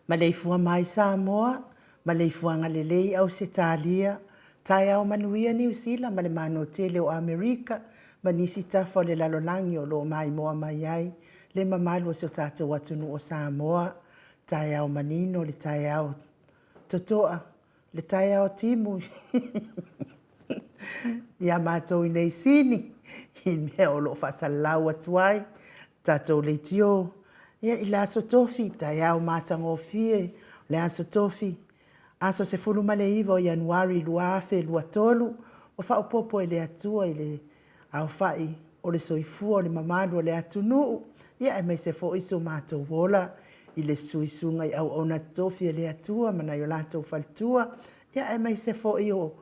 Maleifua mai Samoa, Maleifua ngalelei au Setalia, tai au manuia New Zealand, male mano tele o Amerika, manisi tafa le lalolangi o lo mai moa mai ai, le mamalu o se tata watunu o Samoa, tai au manino, le tai au totoa, le tai au timu, ia mātou i nei sini, i mea o lo whasalau atuai, tātou le tio, ia i la aso tofi, tai au mātango fie, le aso tofi, aso se fulu male iwa o Januari lua afe, lua tolu, o whao popo e le atua i le au whai, o le soifua, o le mamalu, o le atunu, ia e mei se fo iso mātou wola, i le suisunga i au ona tofi e le atua, mana i o lātou faltua, ia e mei se fo i o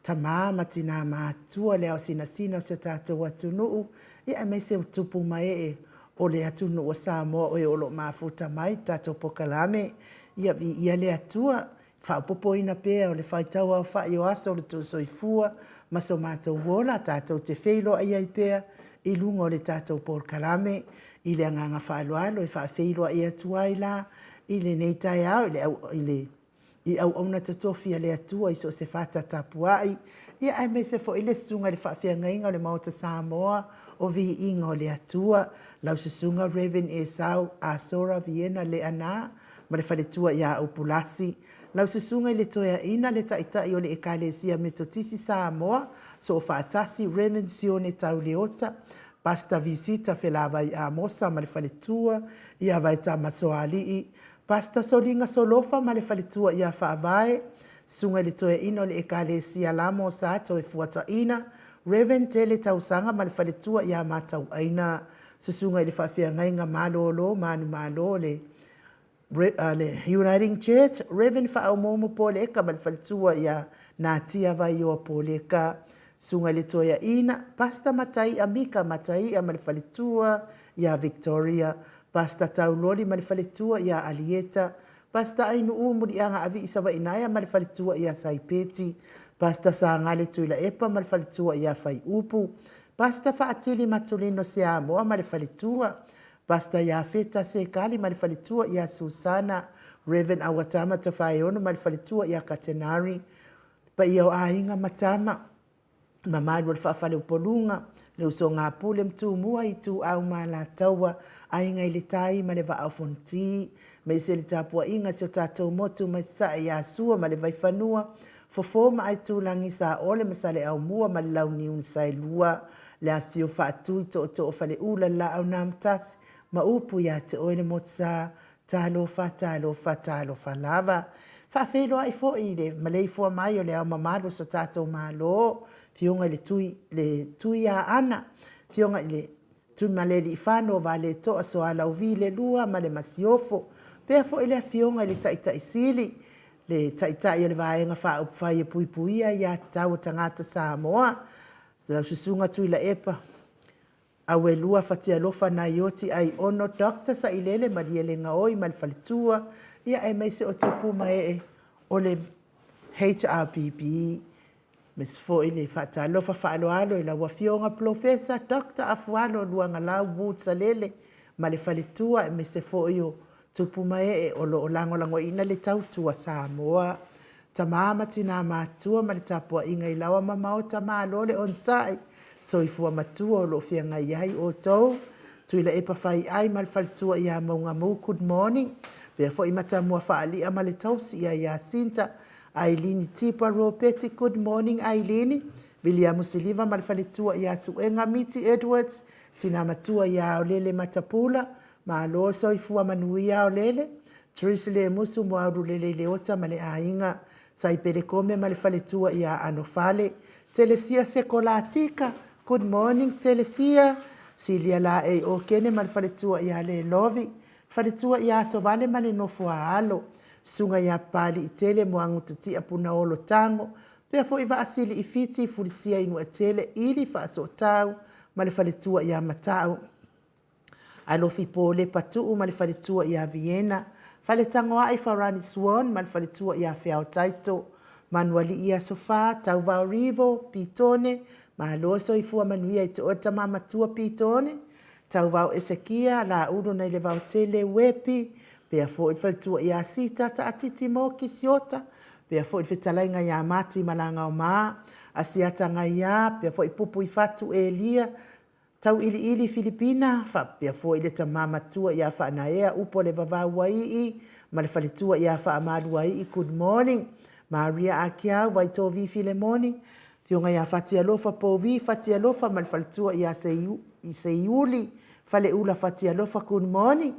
tamama tina mātua le au sina o se tātou atunu, ia e mei se tupu mai e o le atunu o Samoa o e olo mafuta mai, tātou pokalame, ia le atua, whaapopo ina pēr o le whaitau au whai o aso o le tū soifua, maso mātou wola, tātou te wheilo ai ai pēr, I lunga o le tātou Paul Karame, I le anganga whaaloalo, e whaafeiloa i atua I la, I le nei tai au, I au auna tatofia le atua, I so se whata tapuai, Ia ai me se fo ile sunga le whaafia inga o le maota Samoa, o vi inga o le atua, lau se sunga Reven e sau, a Sora Viena le ana, ma le whaletua ia upulasi, lau se sunga I le toia ina le taitai o le ekalesia metotisi Samoa, so o whaatasi Reven Sione tau leota, Pasta visita felawai a mosa ma le whaletua, ia vai ta masoalii, Pasta solinga solofa ma le whaletua ia whaavae, sunga le toe ino le ekalesia lamo sa toe fuata ina, Reven tele tausanga ma le whaletua ia matau aina, se sunga I le whaafia ngainga malolo, malo le Uniting Church, Reven whaau momo poleka ma le whaletua ia nā tia vai o poleka, sunga le toia ina, Pasta matai amika matai a ma le whaletua ia Victoria, Pasta taulori ma le whaletua ia Alieta, Pasta ainu umuri anga avi isawa inaya ma le whaletua ia Saipeti, Pasta sa ngale tuila epa ma le whaletua ia Whai Upu, Pasta whaatili matulino se amoa ma le whaletua, Pasta ia feta se kali ma le whaletua ia Susana, Reven awatama ta whaeono ma le whaletua ia Katenari, pa ia o ainga matama, Mamaru al whaafale upolunga, le uso ngā pule mtu mua I tu au ma la taua, ainga I le tai ma le wa au fonti, me se le tapua inga se o tātou motu mai sa I asua ma le vai whanua, fofoma ai tu langi sa ole ma sa le au mua ma le lau ni un sai lua, le a thio whaatu I to o whale ula la au namtasi, ma upu ia te oile mot sa, talo fa lava, whaafelo ai fo I le Maleifua mai o le au mamalo sa tātou malo, fionga le tui a ana, fionga le tui maleli I whano wa le toa so ala uvi le lua ma le masiofo, pea fo ile fionga le taita isili, le taita I o le vaenga wha upwhai e pui puia ia tau tangata Samoa, la susunga tui la epa, awe lua fatia lofa na ioti ai ono dokta sa ilele ma liele ngaoi ma le falitua, ia e meise o tupu mae o le HRPP, Mes fo ile fata lo fa alo ila wafionga profesa Dr. Afualo luanga lau butsa lele ma le faletua e me se fo yo tupu mai o lo lango ina le tautua Samoa tamama tina matua ma le tapua inga ilawa mamao tama lole on sai so ifua matua o lo fianga iai o tou tuila e pawhai ai ma le faletua ia maunga mo good morning pia fo imata mua faali ama le tausi ia sinta Ailini Tipa Ropeti, good morning Ailini. William Siliva malfalitua ya suenga Miti Edwards. Tina matua ya olele matapula. Maalo soifua manuia olele. Trisle musu mwaru lele leota male ainga. Saipele kome malfalitua ya anofale. Telesia sekolatika. Good morning Telesia. Silia la o kene malfalitua ya le lovi. Falitua ya sovale male nofua alo. Sunga ya pali itele moangu tati apuna olo tango. Pea fo iwa asili ifiti fulisia inu atele ili fa aso tau. Malifalitua ya matau. Alofi pole patu malifalitua ya Vienna. Faletango ai farani Swan malifalitua ya Fiao Taito. Manuali ia sofa tau vau rivo pitone. Mahaloso ifua manuia ito otama matua pitone. Tau vau Esekia la udo na ile vau tele wepi. Pea fo i whalitua ia sita ta atiti mo kisiota. Pea fo i whetalainga ia mati malanga o maa. Asiatanga ia, pea fo i pupu i fatu e lia. Tau ili Filipina, pea fo i le tamama tua ia whanaea upo le vavaua ii. Ma le whalitua ia whaamalua ii, good morning. Maria Akiau, Waitovi Filemoni. Fionga ia fatia lofa povi, fatia lofa, ma le whalitua ia seiuli. Fale ula fatia lofa, good morning.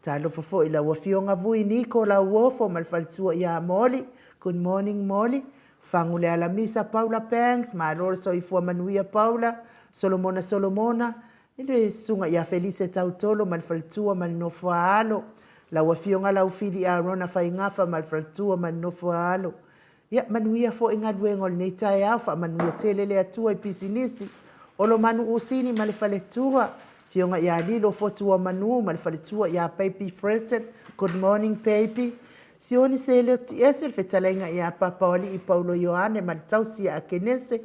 Ta lofa fo ila wafionga vui niko la uofo malfalitua ia Molly. Good morning Molly. Fangule alamisa Paula Panks. Maalore soifua manuia Paula. Solomona. Ile sunga ia Felice Tautolo malfalitua malnofua alo. La wafionga la ufili a Rona Faingafa malfalitua malnofua alo. Ia manuia fo inga duengol neita ya fa manuia telele atua ipisinisi. Olo manu usini malfalitua. Fionga ia lilo fotua manu, malfalitua ia Papi Fretted. Good morning, Papi. Sioni se leo tiesel fetalenga ia Papa Oli I Paulo Ioane, malitausi a Kenese.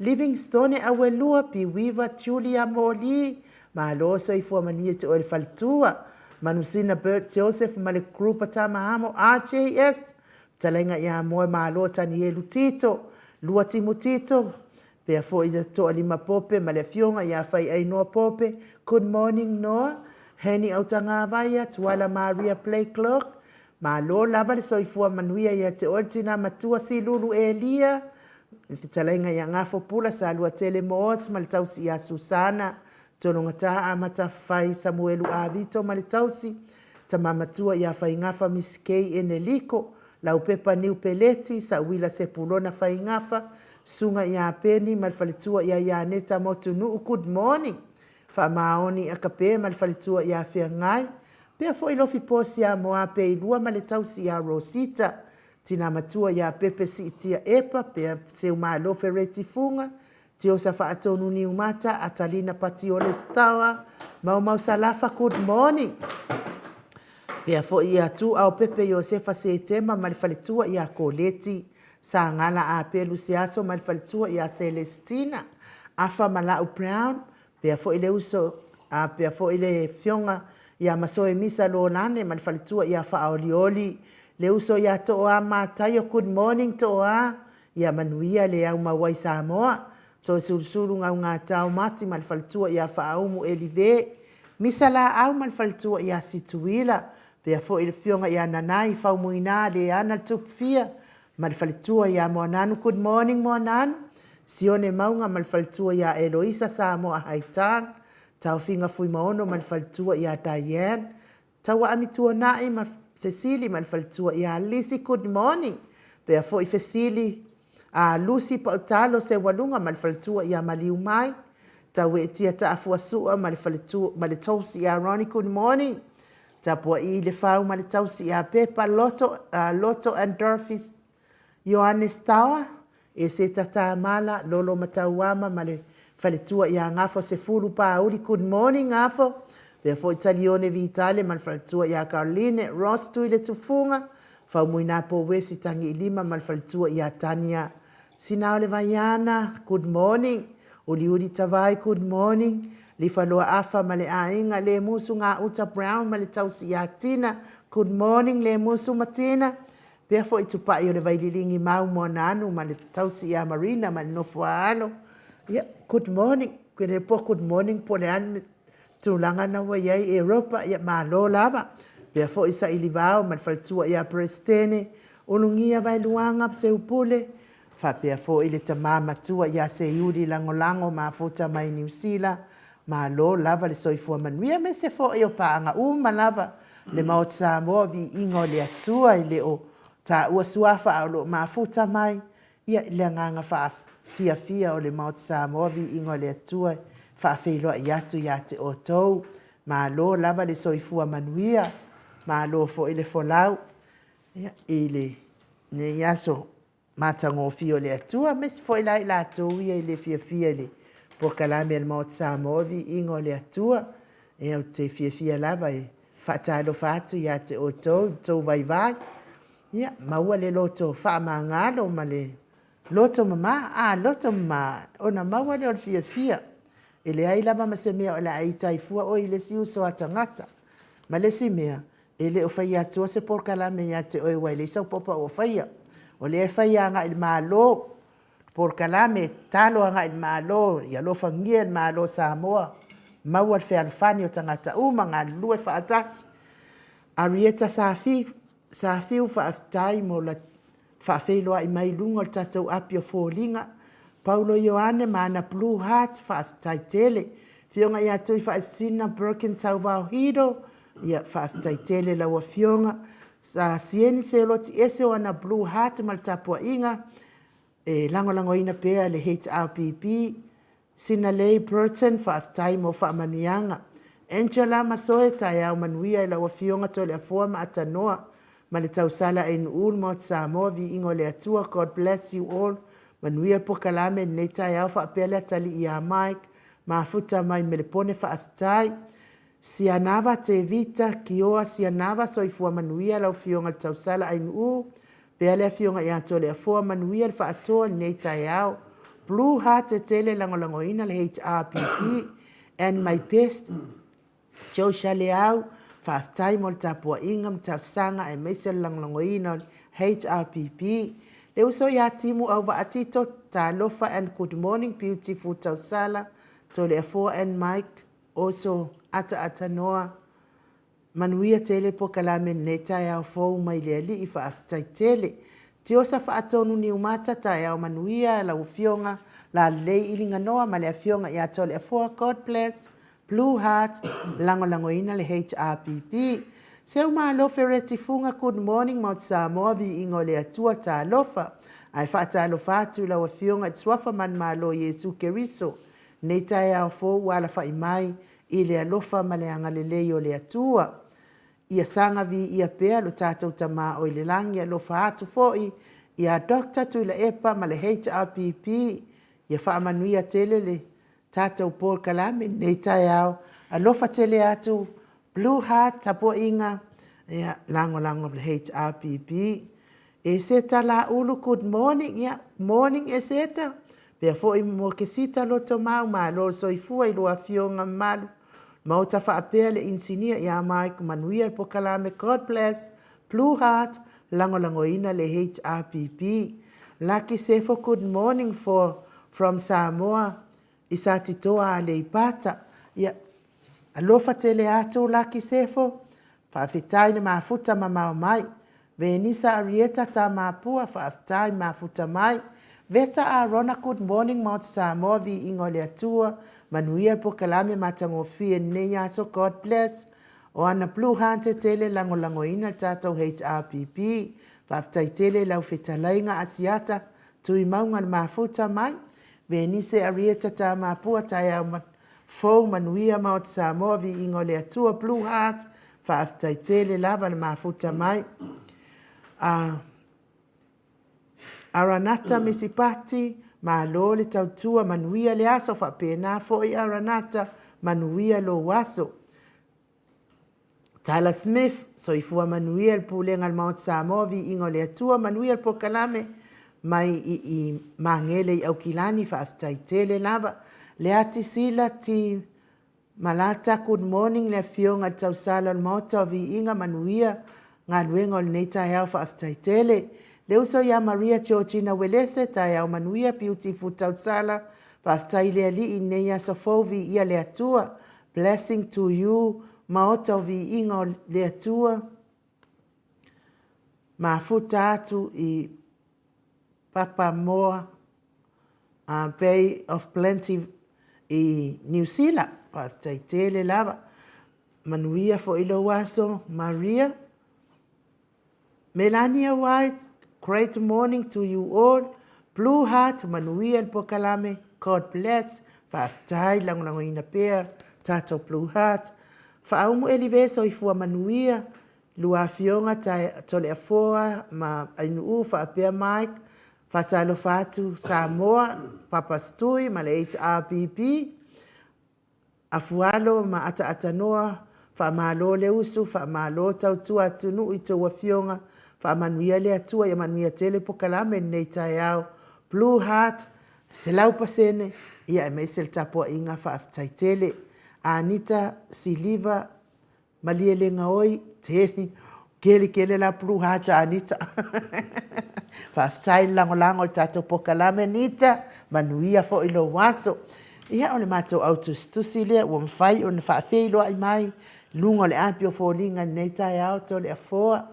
Livingstone Awelua Piwiva Julia Moli Malo soifua manuia te o le faletua manusina Bert Joseph ma le grupa tamahamo RJS talenga ia moe malo tani e lutito lua timotito pea fo i to alima pope ma le fionga ia fai ai noa pope good morning Noah Heni autanga vaia tuala Maria Play Clock malo lava le soifua manuia ia te ortina matua si lulu Elia talenga ia ngafo pula sa lua tele moos ma le tausi ia Susana tono ngata amata fai Samuelu Avito ma le tausi tamamatua ia fai ngafa miskei eneliko lau pepa niu peleti sa wila se pulona fai ngafa sunga ia peni ma le faletua ia neta motunu good morning fa maoni akape ma le faletua ia fea ngai pea fo ilofi posi a moa pe ilua ma le tausi ia Rosita tina matua ia pepe si itia epa pea se umalo fereti funga Tio sa whaatonu ni umata, atalina pati ole stawa, mau salafa good morning. Pea fo ia tu au pepe Josefa se tema malifalitua ia koleti, sa ngala a pelu siaso malifalitua ia Celestina, afa malau Brown, pea fo ile uso, pea fo ile fionga ia masoe misa lo nane malifalitua ia faolioli, le uso ia toa matayo good morning toa, ia manuia le au mawai Samoa, to sursuru ngā tau mati malfaltua ia whaaumu elive. Misala au malfaltua ia situila. Pea fo ili fionga ia nanai whau muina le ana tupfia. Malfaltua ia moananu. Good morning moananu. Sione maunga malfaltua ia Eloisa Samoa haitang. Tau finga fui maono malfaltua ia Diane. Tau amitua nai Fesili malfaltua ia Lisi. Good morning. Pea fo i Fesili Lucy Pautalo se walunga malfaltua ia maliu mai. Tawe tia taafua sua malfaltua malitausi ia Ronnie good morning. Tapua i le fau malitausi ia Pepa Lotto and Dorfis Johannes Tawa. E se tata mala lolo matauama malfaltua ia ngafo se fulu pauli good morning ngafo. Pea italione vitale malfaltua ia Caroline Ross tuile tufunga. Fau muina po wesi tangi lima malfaltua ia Tania. Sinau le vaiana, good morning. Uli tawai, good morning. Lifaloa afa male ainga le musu ngā uta Brown male tausi ia Tina. Good morning le musu Matina. Pea fo itupai o le vaililingi mau moananu male tausi ia Marina male nofua alo. Yeah, good morning. Kene po good morning po le anu tulanga na wa iai Europa ia malo lava. Pea fo isa ilivao male faltua ia Prestene. Unungia vailuanga se upule. Fapea fo ile tamama tua ia se yuri lango mafuta mai New Zealand ma lo lava le soifua manuia me se fo e o paanga lava le maot Samoa vi ingo le atua ile o ta ua suafa au lo mafuta mai ia le nganga fa fia o le maot Samoa vi ingo le atua fa feilo ia tu ia te o tou ma lo lava le soifua manuia ma lo fo ile folau ia ile ne yaso matango fio le atua mes foi lai la toia ile fia le por kalame el maot Samoa vi ingo le atua e o te fia lava e fatalo fatu ia te o tou vai ia maua le loto fa mangalo male loto mama loto mama ona maua le fia ele ai lava masemea o la ai taifua o ile si uso atangata malesi mea ele o fai atua se por kalame ia te o wai le sa popa o fai o le fai anga il malo por kalame talo anga il malo ia lo fangia il malo Samoa maua fe alfani o tangata nga lue fa atats Arieta safi fa aftai mo la fa felo ai mai lunga tatou apio folinga Paulo Ioane mana Blue Heart fa aftai tele fionga ia tui fa sina broken tau hido ia fa aftai tele la wa fionga sa sieni se loti ese wana Blue Heart maltapua inga lango ina pea le HRPP sina lei Burton fa aftai mo fa manianga Angela Masoe taia manuia ila wafionga tole afuama atanoa ma le tausala en mo Samoa vi ingo le atua God bless you all manuia po kalame nei taia fa apele atali ia Mike mafuta mai melepone fa aftai sianava te vita kioa sianava soifua manuia la wafionga tausala en pele afionga ia tole afua manuia fa asoa nei taia Blue Heart te tele langolangoina le HRPP and my best Joe Shaleau whaaftai mo le tapua inga mtafsanga e meisel langolangoina HRPP. Le uso ya timu au vaatito ta lofa and good morning beautiful tausala to le 4 and Mike also ata noa manuia tele po kalame neta ya fo mai le ali ifa aftai tele ti osa fa atonu ni umata ta ya manuia la ufionga la le ilinga noa male afionga ya tole 4 God bless Blue Heart langolangoina le HRPP se uma lo fereti funga good morning Mount Samoa vi ingole atua ta lofa ai fa ta lofa tu la ufionga tswafa man malo Yesu Keriso neta ya fo wala fa imai ile alofa maleanga leleo le atua ia sanga vi ia pea lo tātou tama o ile langi alofa atu foi ia doctor tu ila epa male HRPP ia whaamanuia tele le tātou Paul Kalame nei tai au alofa tele atu Blue Heart tapo inga ia lango le HRPP e seta la ulu good morning ia morning e seta pea foi mo ke sita loto mau ma lo soifua i lua fionga malu mau ta whaapea le insinia ia mai manuia po Kalame God bless Blue Heart langolangoina le HRPP Lucky Sefo good morning from Samoa isatitoa le ipata ia alofa tele atu Lucky Sefo whaafetai na mafuta mamau mai Venisa Arieta ta mapua whaafetai mafuta mai Veta Arona good morning Mount Samoa vi ingole atua manuia po Kalame matangofie neia so God bless o ana Blue Heart tele langolangoina tatou HRPP whaafetai tele lau fetalainga asiata tui maunga mafuta mai Venise Arieta ta mapua taya fo manuia Mount Samoa vi ingole atua Blue Heart whaafetai tele lava na mafuta mai Aranata misipati malo le tautua manuia le aso whapena fo i Aranata manuia lo waso. Tyler Smith soifua manuia le pulenga al Mount Samoa vi ingo le atua manuia le po Kalame mai i mangele i au kilani whaafetai tele lava le ati sila ti malata good morning le fionga tausala le mota vi inga manuia ngā luenga le neita hea whaafetai tele Le uso ya Maria Georgina Welese ta ya manuia beautiful tausala whaafetai le ali i neia safovi ia le atua blessing to you maota vi ingo le atua mafuta atu i Papa Moa Bay of Plenty i New Zealand whaafetai tele lava manuia fo ilo waso Maria Melania White great morning to you all. Blue Heart, manuia po Kalame, God bless. Whaafetai langolangoina pea, tato Blue Heart. Whaaumu eliveso i fua manuia, lua fionga tole afoa, ma ainuu whaapea Mike, whaatalo whaatu Samoa, Papa Stui, ma le HRPP, afualo ma ata noa, whaamalo le usu, whaamalo tautua atunu i toa fionga, whaamanuia le atua ia manuia tele po Kalame nei tai au Blue Heart se lau pasene ia e meisel tapua inga whaafetai tele Anita Siliva malie le ngaoi tele kele la Blue Heart Anita whaafetai langolango le tato po Kalame Anita manuia fo ilo waso ia ole mato autostusi lea ua mwhai o na whaafei loa i mai lungo le apio fo linga nei tai au to le afoa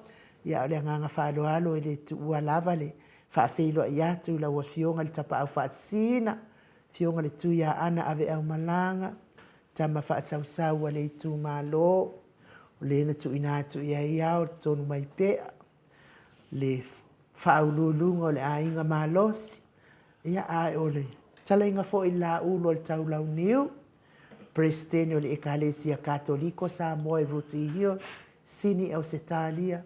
ia ole nganga whaaloalo e le tua lava le whaafeilo i atu la ua fionga le tapa au whaasina fionga le tu ia ana ave au malanga tama whaasau le tu malo le na tu ina atu ia iau tonu mai pea le whaululunga le ainga malosi ia ai ole tala inga fo i la ulo le tau lau niu Presidente o le Ekalesia Katoliko Samoa i Ruti Hio sini au setalia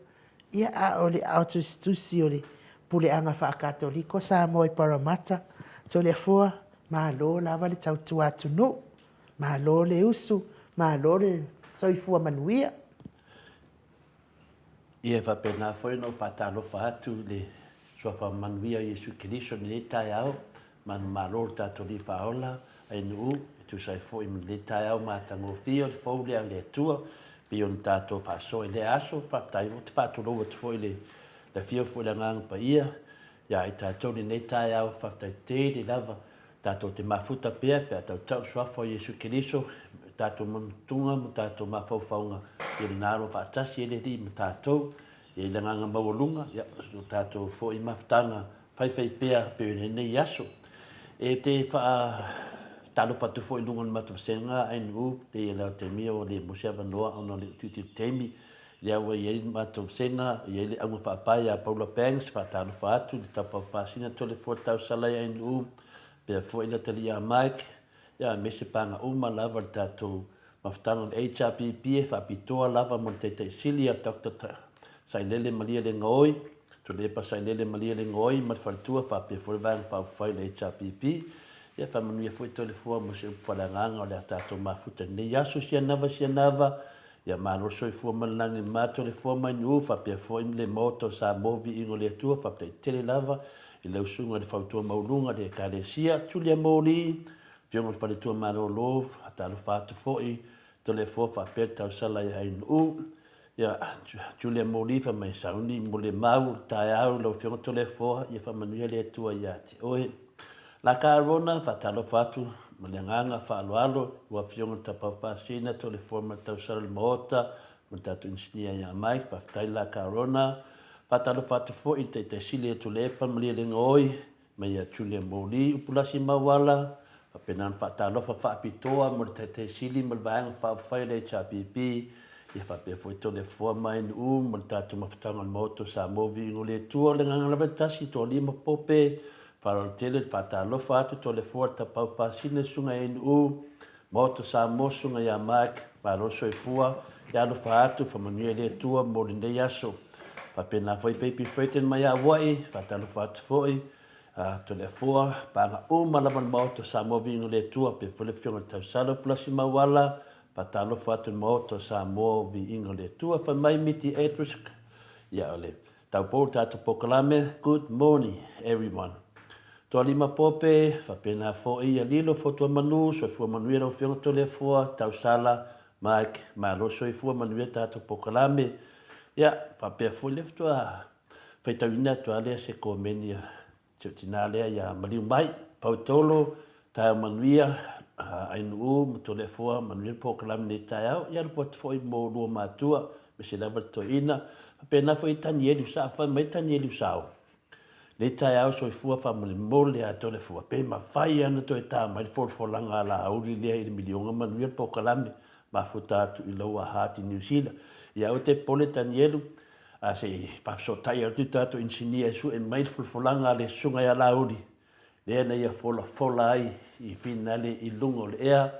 ia a ole autostusi ole pule anga fa Katoliko Samoa i Paramata to le fua malo lava le tautua atu no malo le usu malo le soifua manuia ia fa pena foi no patalo fa tu le sofa manuia Yesu Kristo le tai au man malo tato li faola ai nu tu sai foi mi le tai au matango fio fo le le tua pe on tato fa so le aso fa tai fa tu lo foi le fio foi la ngang pa ia ya i tato ni ne tai au fa tai te di lava tato te mafuta pe pe tato so fo Yesu Keriso tato tunga tato mafau faunga i naro fa tasi le di tato e le nganga mawalunga ya tato fo i maftanga fai pea pe ne yaso e te fa talo patu fo i lungon matu senga ai nu te la te mio le moseva noa ono le tuti temi le awa ye matu senga ye le anga fa pa ya Paula Banks fa talo fa atu le tapa fa sina tole fo tau sala ai nu pe fo i la tali ya Mike ya mese panga uma lava tato maftanga HRPP fa pitoa lava mo te silia Dr. Sailele Maria le ngoi to le pa Sailele Maria le ngoi ma faltua pa pe fo van pa fa le HPP ya fa manu ya fo to le fo mo se fa la nganga le tato mafuta ne ya so sia nava ya mano so fo malani ma to le fo manu fa pe fo le moto sa movi ingo le tua fa te tele lava i le usunga le fautua maulunga le kalesia tulia moli fiong fa le tua mano lo ata lo fa to fo i to le fo fa pe tau sala ya inu ya Julia Molifa mai sauni mole mau tai au lo fiong tole fo ia fa manuia le tua ia ti oi la carona fa talo fatu malenganga fa alo wa fiong tapa fa sina tole fo ma tau sal mota mata tu insnia ya mai fa tai la carona fa talo fatu fo i te sile tole pa mali le ngoi mai ya Julia Moli upulasi mawala fa penan fa talo fa pitoa mo te sili mal bang fa le HPP ia fa pe foi tole fo mai nu mo tatu maftanga moto sa movi ngole tua le nganga la tasi to lima pope para tele fa talo fa tole fo ta pa fa sine sunga nu moto sa mosunga ya mak para so fua ya lo fa atu fa manuele tua mo le yaso fa pe na foi pe freten mai a wai fa talo fa foi tole fo pa uma la moto sa movi ngole tua pe fo le fiona ta salo plus mawala patalo fatu moto Samoa vi ingole tua fa mai miti etrus ya ole tau porta to poklame good morning everyone to lima pope fa pena fo ia lilo foto manu so fo manuela fio to le fo tau sala mike malo so fo manuela to poklame ya fa pe fo lefto a fa tawina to ale se komenia tinale ya mali mai pautolo ta manuia ai nu to le fo manuel program ni tao ya pot foi mo lo matua me se lava to ina pena foi tanielu sa fa mai tanielu sao le tao so fu fa mo le a to le fo pe ma fai ana to eta mai for langa la uri le il milion manuel program ma futa tu i lo ha ti New Zealand ya o te pole tanielu a se pa so tai tu tato insinia su e mai for langa le sunga ya la uri le na ia fola ai i finale i lungo le ea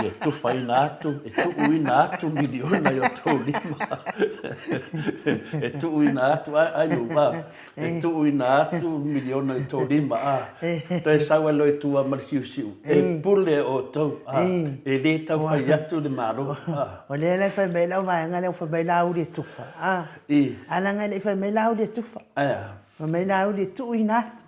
e tu fai na atu e tu uina atu miliona yo to lima e tu uina atu ai uba e tu uina atu miliona to lima te sawa lo tu a marsiu siu e pule o to e le tau fai atu le maro o le fai me la vai ngale fai me la uri tufa ala ngale fai me la uri tufa me la uri tu uina atu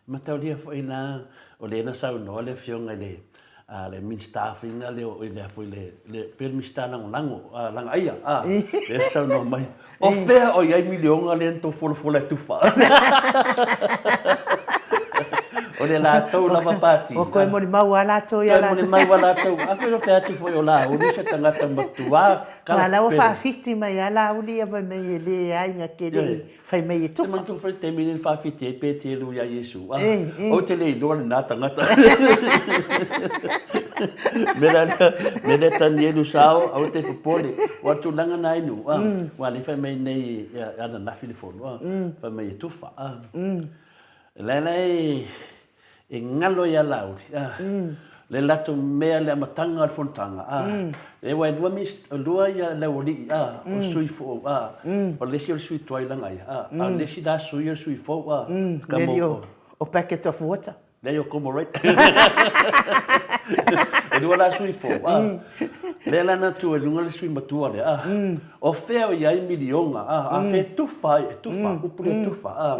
matau dia foi na o le na sau no le fionga le min staffing le o le foi le permista na lango lang aia le sau no mai o fe o ia milion ale to fola tu fa o le la tau la papati o ko mo ma wala to ya la mo mai wala to a fe o fe ati foi o la o se tanga tambatua kala o fa 50 mai ala o le va me le ai nga ke le fai me tu ma tu foi te min fa 50 pe te lu ya Yesu o te le do na tanga me le tanielu sao au te popole o tu langa nai nu wa le fai me nei ana na filifon fa me tu fa le e ngalo ya lauri le lato mea le matanga al fontanga e wa dua ya lauri o sui fo o le sui toila ngai le si da sui fo kamo o packet of water le yo como right e dua la sui fo le la na tu e lunga le sui matua le o feo ya miliona a fe tu fa upule tu fa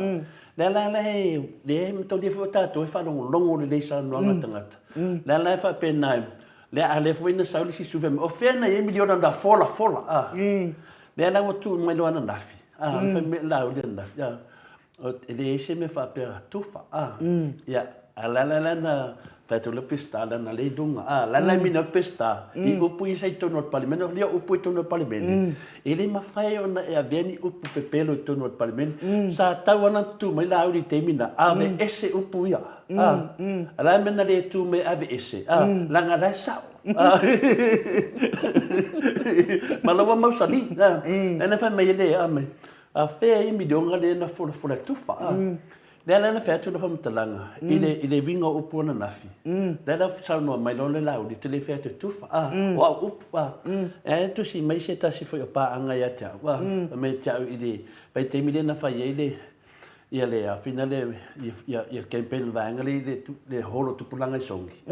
le to di fo tato e fa longo le sa no tangata le fa pena le ale fo ina sa si suve o fena e miliona da fola le la tu mai lo ana nafi fa me la o le nafi le se me fa per tufa ya la na fa to le pista na le dunga la mina pista I upu I sai to no parlamento le upu to no parlamento ele ma fai ona e aveni upu pepelo to no parlamento sa tawana tu mai la uri temina ave esse upu ia la mena le tu me ave esse la ngada sa ma lo ma sali ena fa me le ame a fe I mi donga le na fola tufa Lena na fea tula whamtalanga, ile winga upu na nafi. Lena saunua mai lole lau, li tele fea te tufa. Wa upu, e tu si mai se tasi foi o pā anga ia te au. Me te au ile, pai te mile na whai ile, ia le a fina le, ia campaign vanga le holo tupulanga I songi.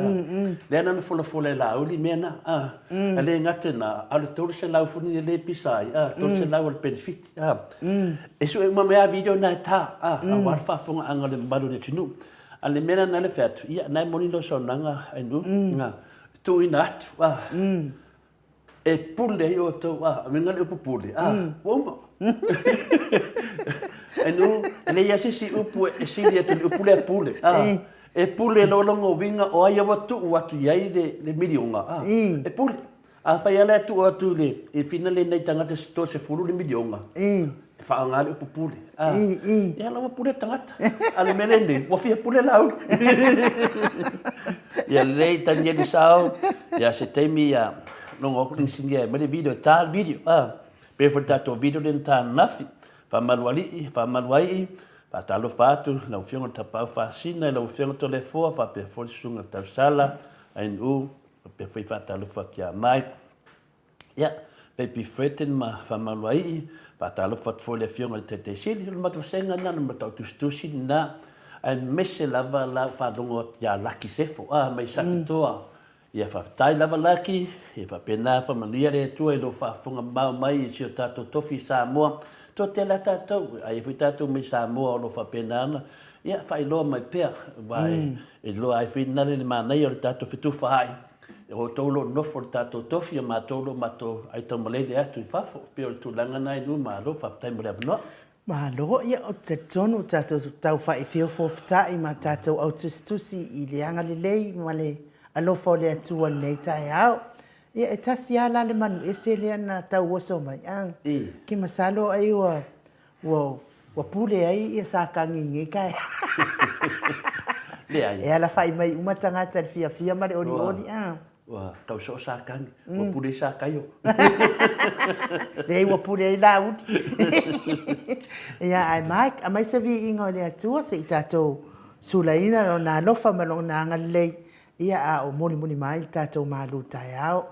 Lena na fola lau li mea na, le ngate na, ale tolu se lau funi le pisai, tolu se lau al benefit. E su e uma mea video na ta, a warfa fonga anga le malu le tinu. Ale mena na le fetu, ia nai moni lo so nanga enu, tu ina atu, e pule I o tau, minga le upu pule, woma. Enu, le ia sisi upu e sili atu le upu le pule, e pule lo longo winga o aia watu iai le milionga, e pule. A fai ala atu le, e fina le nei tangata sto se furu le milionga. Whaangale upu pule. Ia lawa pule tangata. Ale melende, wafia pule lau. Ia lei tania di sao, ia se teimi ia longo okuling singia, mele video, tal video. Pe fo tato video den ta nafi. Whamaluai, whatalo whatu, lau fionga tapau whasina, lau fionga tole foa, whape fo sunga tau sala, ain pe fo whatalo whakia mai. Ia, pe pi freten ma whamaluai, patalo fat folia fionga te sili, matu senga na matu tustusi na ai mese lava la fadongo ya laki sefo mai sakitoa ia fa tai lava laki ia fa pena fa mania le tu e lo fa fonga mai si tato tofi Samoa to te la tato ai fu tato me Samoa lo fa pena ia fa ilo mai pe vai e lo ai fina le mana ia tato fitu fa o tolo no for tato tofi ma tolo mato ai to male le atu fa fo pe tu langa nai no ma lo fa tai mole no ma lo ia o te tonu tato tau fa I feel for tai ma tato au tustusi I le anga le lei male alo fo le atu nei tai au ia e tasi ala le manu ese le ana tau oso mai ki masalo ai wa pule ai ia sa kangi ngi kai le ai e ala fai mai uma tangata fia male ori wa tau so sa kangi wa pule sa kayo le wa pule ai laut ia ai mai se vi ingo le atu se tato sulaina na lofa malona ngalei ia a o moni mai tato malu tai au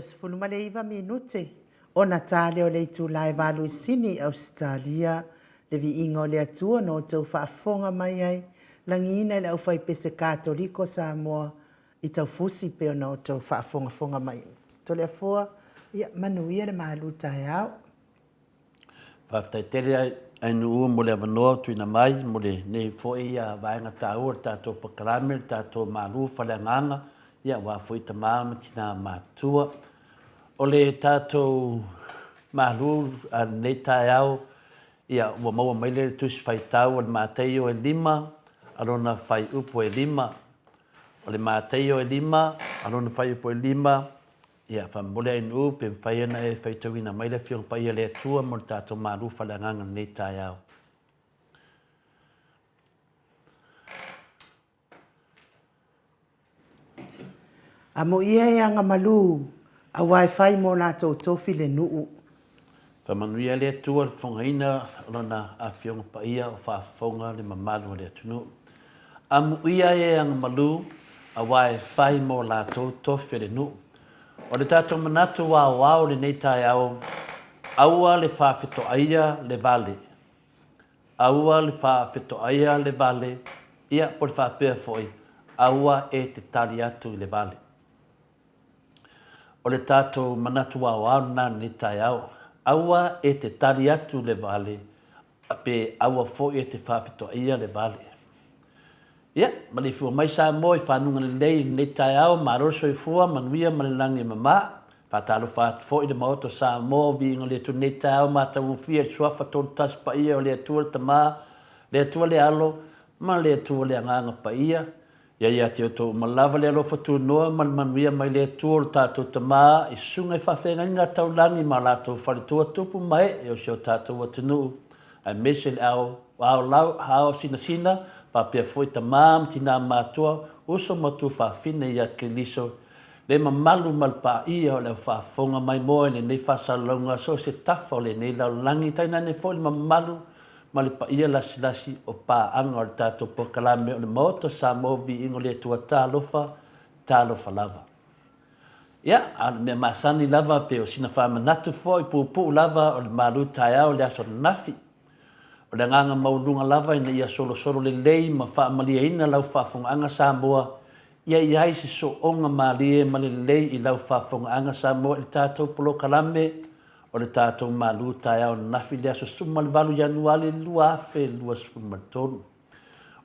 20 minute. Ona tale o le tu lai valu I sini Australia. Le vi ingo le atua no tau whaafonga mai ai. Langina le au whai pese katoliko Samoa. I tau fusi peo no tau whaafonga mai. Tole a fua, ia manuia le malu tai au. Whaftai tere ai nuu mo le avanoa tuina mai, mo le nei foi ia vaenga tāua, tātou pakarame, tātou maru whaleanganga, ia wā foi ta māma tina mātua. O le tātou maru nei tai au, ia ua maua mai le tusi whai tau, o le māteio e 5, alona whai upo e 5. O le māteio e 5, alona whai upo e 5, ia whamole ai nuu, pe whai ana e whai tauina mai le whiong pai le atua, mo le tātou maru whaleanganga nei tai au. A mo ia e anga malu, a wifi mo lātou tofi le nuu. Whamanuia le atua le whongaina, lona a whiong paia o whaafonga le mamalu le atunu. A mo ia e anga malu, a wifi mo lātou tofi le nuu. O le tātou manatu wā le nei tai au, aua le whawhito aia le vale. Aua le whawhito aia le vale, ia po le whapea foi, aua e te tari atu le vale. O le tātou manatu wā nā nei tai au, aua e te tari atu le vale, pe aua foi e te whawhito aia le vale. Ia, Maleifua mai Samoa I whanunga le lei nei tai au, maroso I fua, manuia malelangi mama, whatalo whaat fo I le maoto Samoa, vi ingo le tu nei tai au, mata uwhia, suafa tonu tas pa ia, o le atua le tama, le atua le alo, ma le atua le anganga pa ia, ia te oto malava le alo fatu noa, manuia mai le atua le tātou tama, I sunga I whawhenga inga taulangi, ma lato whalitua tupu mai, e o sio tātou atunu, ai mese le au lau, hao sina, papia foi ta mam tina matua uso matu fa fine ya kiliso le mamalu malpa ia o le fa fonga mai mo le nei fa salonga so se tafa le nei la langi taina ne foi mamalu malpa ia la silasi o pa anga o tato po kalame o le moto sa movi ingo le tua talofa lava ya an me masani lava pe o sina fa manatu foi pu lava o le malu taia o le aso nafi o le nganga maulunga lava ina ia solo le lei ma wha malia ina lau whafonga anga Samoa. Ia iai se so onga malie ma le lei I lau whafonga anga Samoa. Le tātou polo kalame o le tātou malu tai au nafi lea so suma le walu januale lua afe lua suma tonu.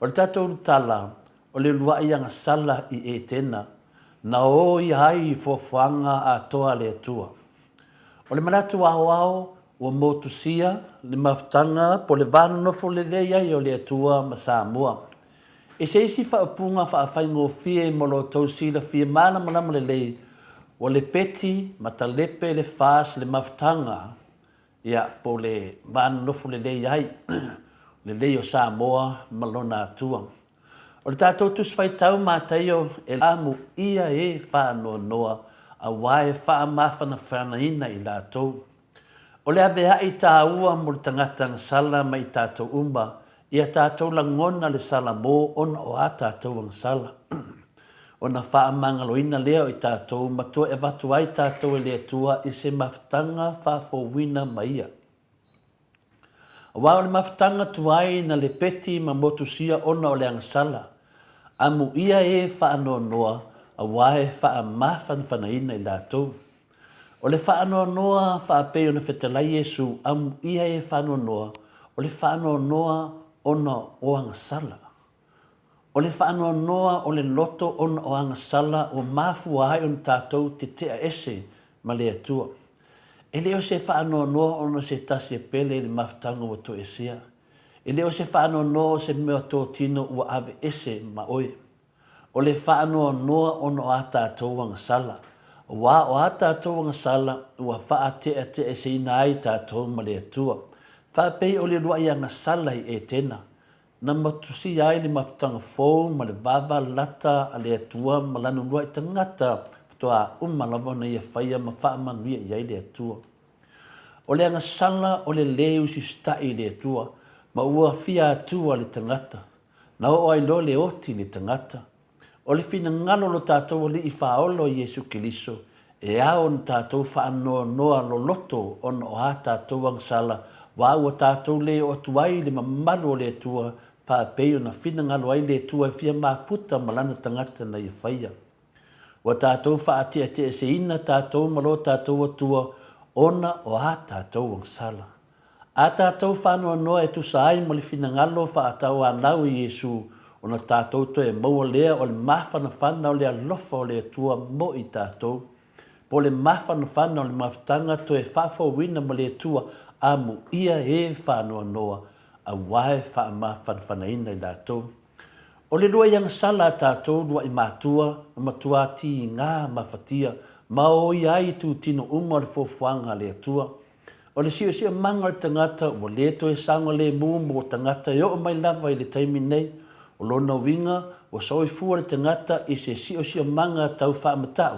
O le tātou tala o le lua I anga sala I e tena na o I hai I fofoanga a toa le atua. O le manatu ao ua motusia le maftanga po le vano nofo le leia I o le atua ma Samoa. E se isi whaapunga whaafai fie mo lo tausi la fie mana malama le lei o le peti ma ta lepe le fas le maftanga ia po le vano nofo le leia le lei o Samoa ma lona atua. O le tātou tus whai tau mātaio e amu ia e whaanoa noa a wae whaamawhana whanaina I lātou. O le avea I tāua mo le tangata sala mai tātou umba, ia tātou langona le sala mō ona o a tātou ang sala. Ona wha mangaloina leo I tātou matua e watu ai tātou e lea tua I se maftanga wha fōwina maia. Wa o le maftanga tuai na le peti ma motusia ona o le ang sala. Amu ia e wha anoa noa, a wae wha mawhanwhanaina I lātou. O le whaanoa noa whaapeo na whetalai Yesu amu ia e whaanoa noa, o le whaanoa noa ona o anga sala. O le whaanoa noa o le loto ona o anga sala o mafua ai on tātou te tea ese ma le atua. E leo se whaanoa noa ona se tasi e pele le maftanga o to esea. E leo se whaanoa noa se mea tō tino ua ave ese ma oe. O le whaanoa noa ona o a tātou anga sala. Wa o a tātou anga sala ua wha te e se ina ai tātou ma le atua. Wha pei o le rua I anga sala I e tena. Na matusi ai le maftanga fōu ma le vava lata a le atua ma lanu rua I tangata toa umalawa na ia whaia ma wha manuia I ai le atua. O le anga sala o le leu si stai le atua ma ua fia atua le tangata. Na o ai lo le oti le tangata. O le fina ngalo lo tātou li I whaolo Yesu Kiliso, E ao na tātou whaanoa noa lo loto ona o ha tātou ang sala. Wa ua tātou le o tuai le mamaru o le tua pa peo na whina ngalo ai le tua fia mafuta malana tangata na ia whaia. Wa tātou whaatia te se ina tātou malo tātou atua ona o ha tātou ang sala. A tātou whanua noa e tu saai mo le whina ngalo whaatau anau i Yesu o na tātou to e maua lea o le mawhana whana o le alofa o le tua mo i tātou. Po le mawhana whana o le mawhtanga to e whawhawina mo le tua a mu ia e whanua noa a wae wha mawhana whana ina i tātou. O le rua yang sala tātou rua i mātua, matua ti ngā mawhatia, mao i ai tu tino uma le fofuanga le atua. O le sio manga le tangata, o le to e sanga le mu mo tangata, e o mai lava i le taimi nei, o lona winga, o soi fua le tangata i se sio manga tau wha matau,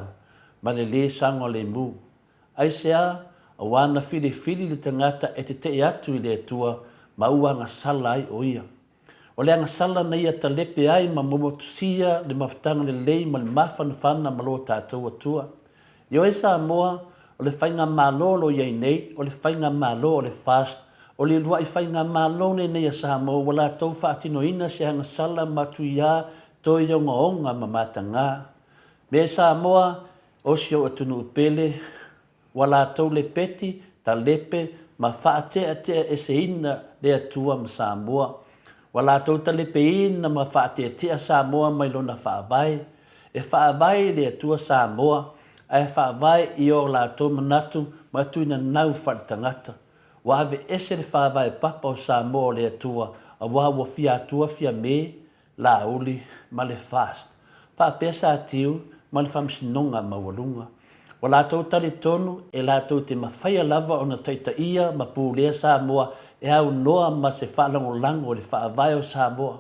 ma le sanga le mu. Ai sea, a wana fili le tangata e te atu i le atua, ma uanga sala ai o ia. O le anga sala na ia ta lepe ai ma momotusia le mawhtanga le lei ma le mawhana whana ma lo tātou atua. Io e Samoa, o le whainga mālolo iei nei, o le whainga mālo o le fast, o le lua i whainga mālo nei a Samoa, wala tau whaatino ina se anga sala matu ia to i onga onga ma matanga. Me Samoa, o si o atunu upele, wala tau le peti, ta lepe, ma whaatea tea e se ina le atua ma Samoa. Wala tau ta lepe ina ma whaatea tea Samoa mai lona whaavai. E whaavai le atua Samoa, ai whaavai i o la tau manatu ma tuina nau whaatangata. Wa ave ese le whaavai papa o Samoa le atua, a wawa fia atua fia me, la uli, ma le fast. Whaapesa atiu, ma le whamsinonga ma walunga. O la tau tali tonu, e la tau te mawhaia lava o na taita ia ma pūlea Samoa, e au noa ma se whaalango lango o le whaavai o Samoa.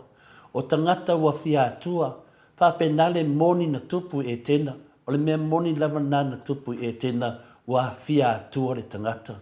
O tangata ua fia atua, whaapenale moni na tupu e tena, o le mea moni lava na tupu e tena, ua fia atua le tangata.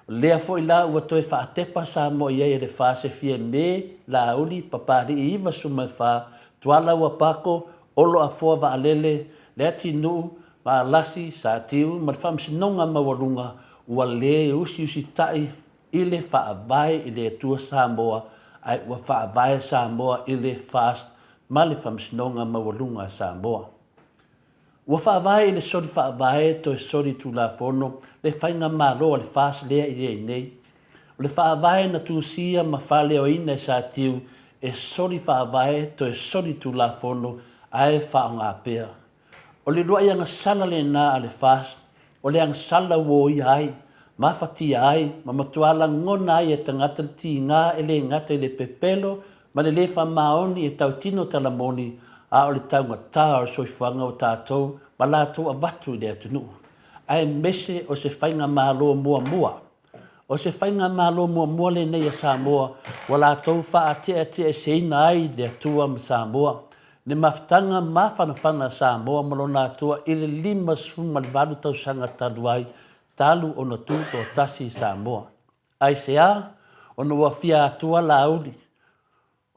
O lea fo i la ua toi whaatepa Samoa iei e le whaase fia me, la uli, papari i iwa sumai wha, tuala ua pako, olo a fua wa alele, lea ti nuu, ma lasi sa tiu ma whamsinonga ma walunga ua le usi tai i le whaavai i le atua Samoa ai ua whaavai Samoa i le fast ma le whamsinonga ma walunga Samoa. Ua whaavai i le sori whaavai to e sori tu la fono le whainga māloa le fast lea i rei nei. Le whaavai na tu sia ma whaleo ina sa tiu e sori whaavai to e sori tu la fono ai whaonga pēr. O le rua ianga sala le nā a le fast, o le ang sala uo i ai, ma whati ai, ma matuala ngona ai e tangata ti ngā e le ngata i le pepelo, ma le lefa maoni e tau tino talamoni, a o le taunga tā o soifuanga o tātou, ma lātou a watu i le atunu. Ai mese o se whainga mālo mua mua. O se whainga mālo mua mua le nei a Samoa, wa lātou wha atea se ina ai le atua ma Samoa. Ne maftanga mawhanawhana Samoa malona atua i le 5 suma le walu tau sanga talu ai, talu o na tūto o tasi Samoa. Ai sea, o na ua fia atua la uli.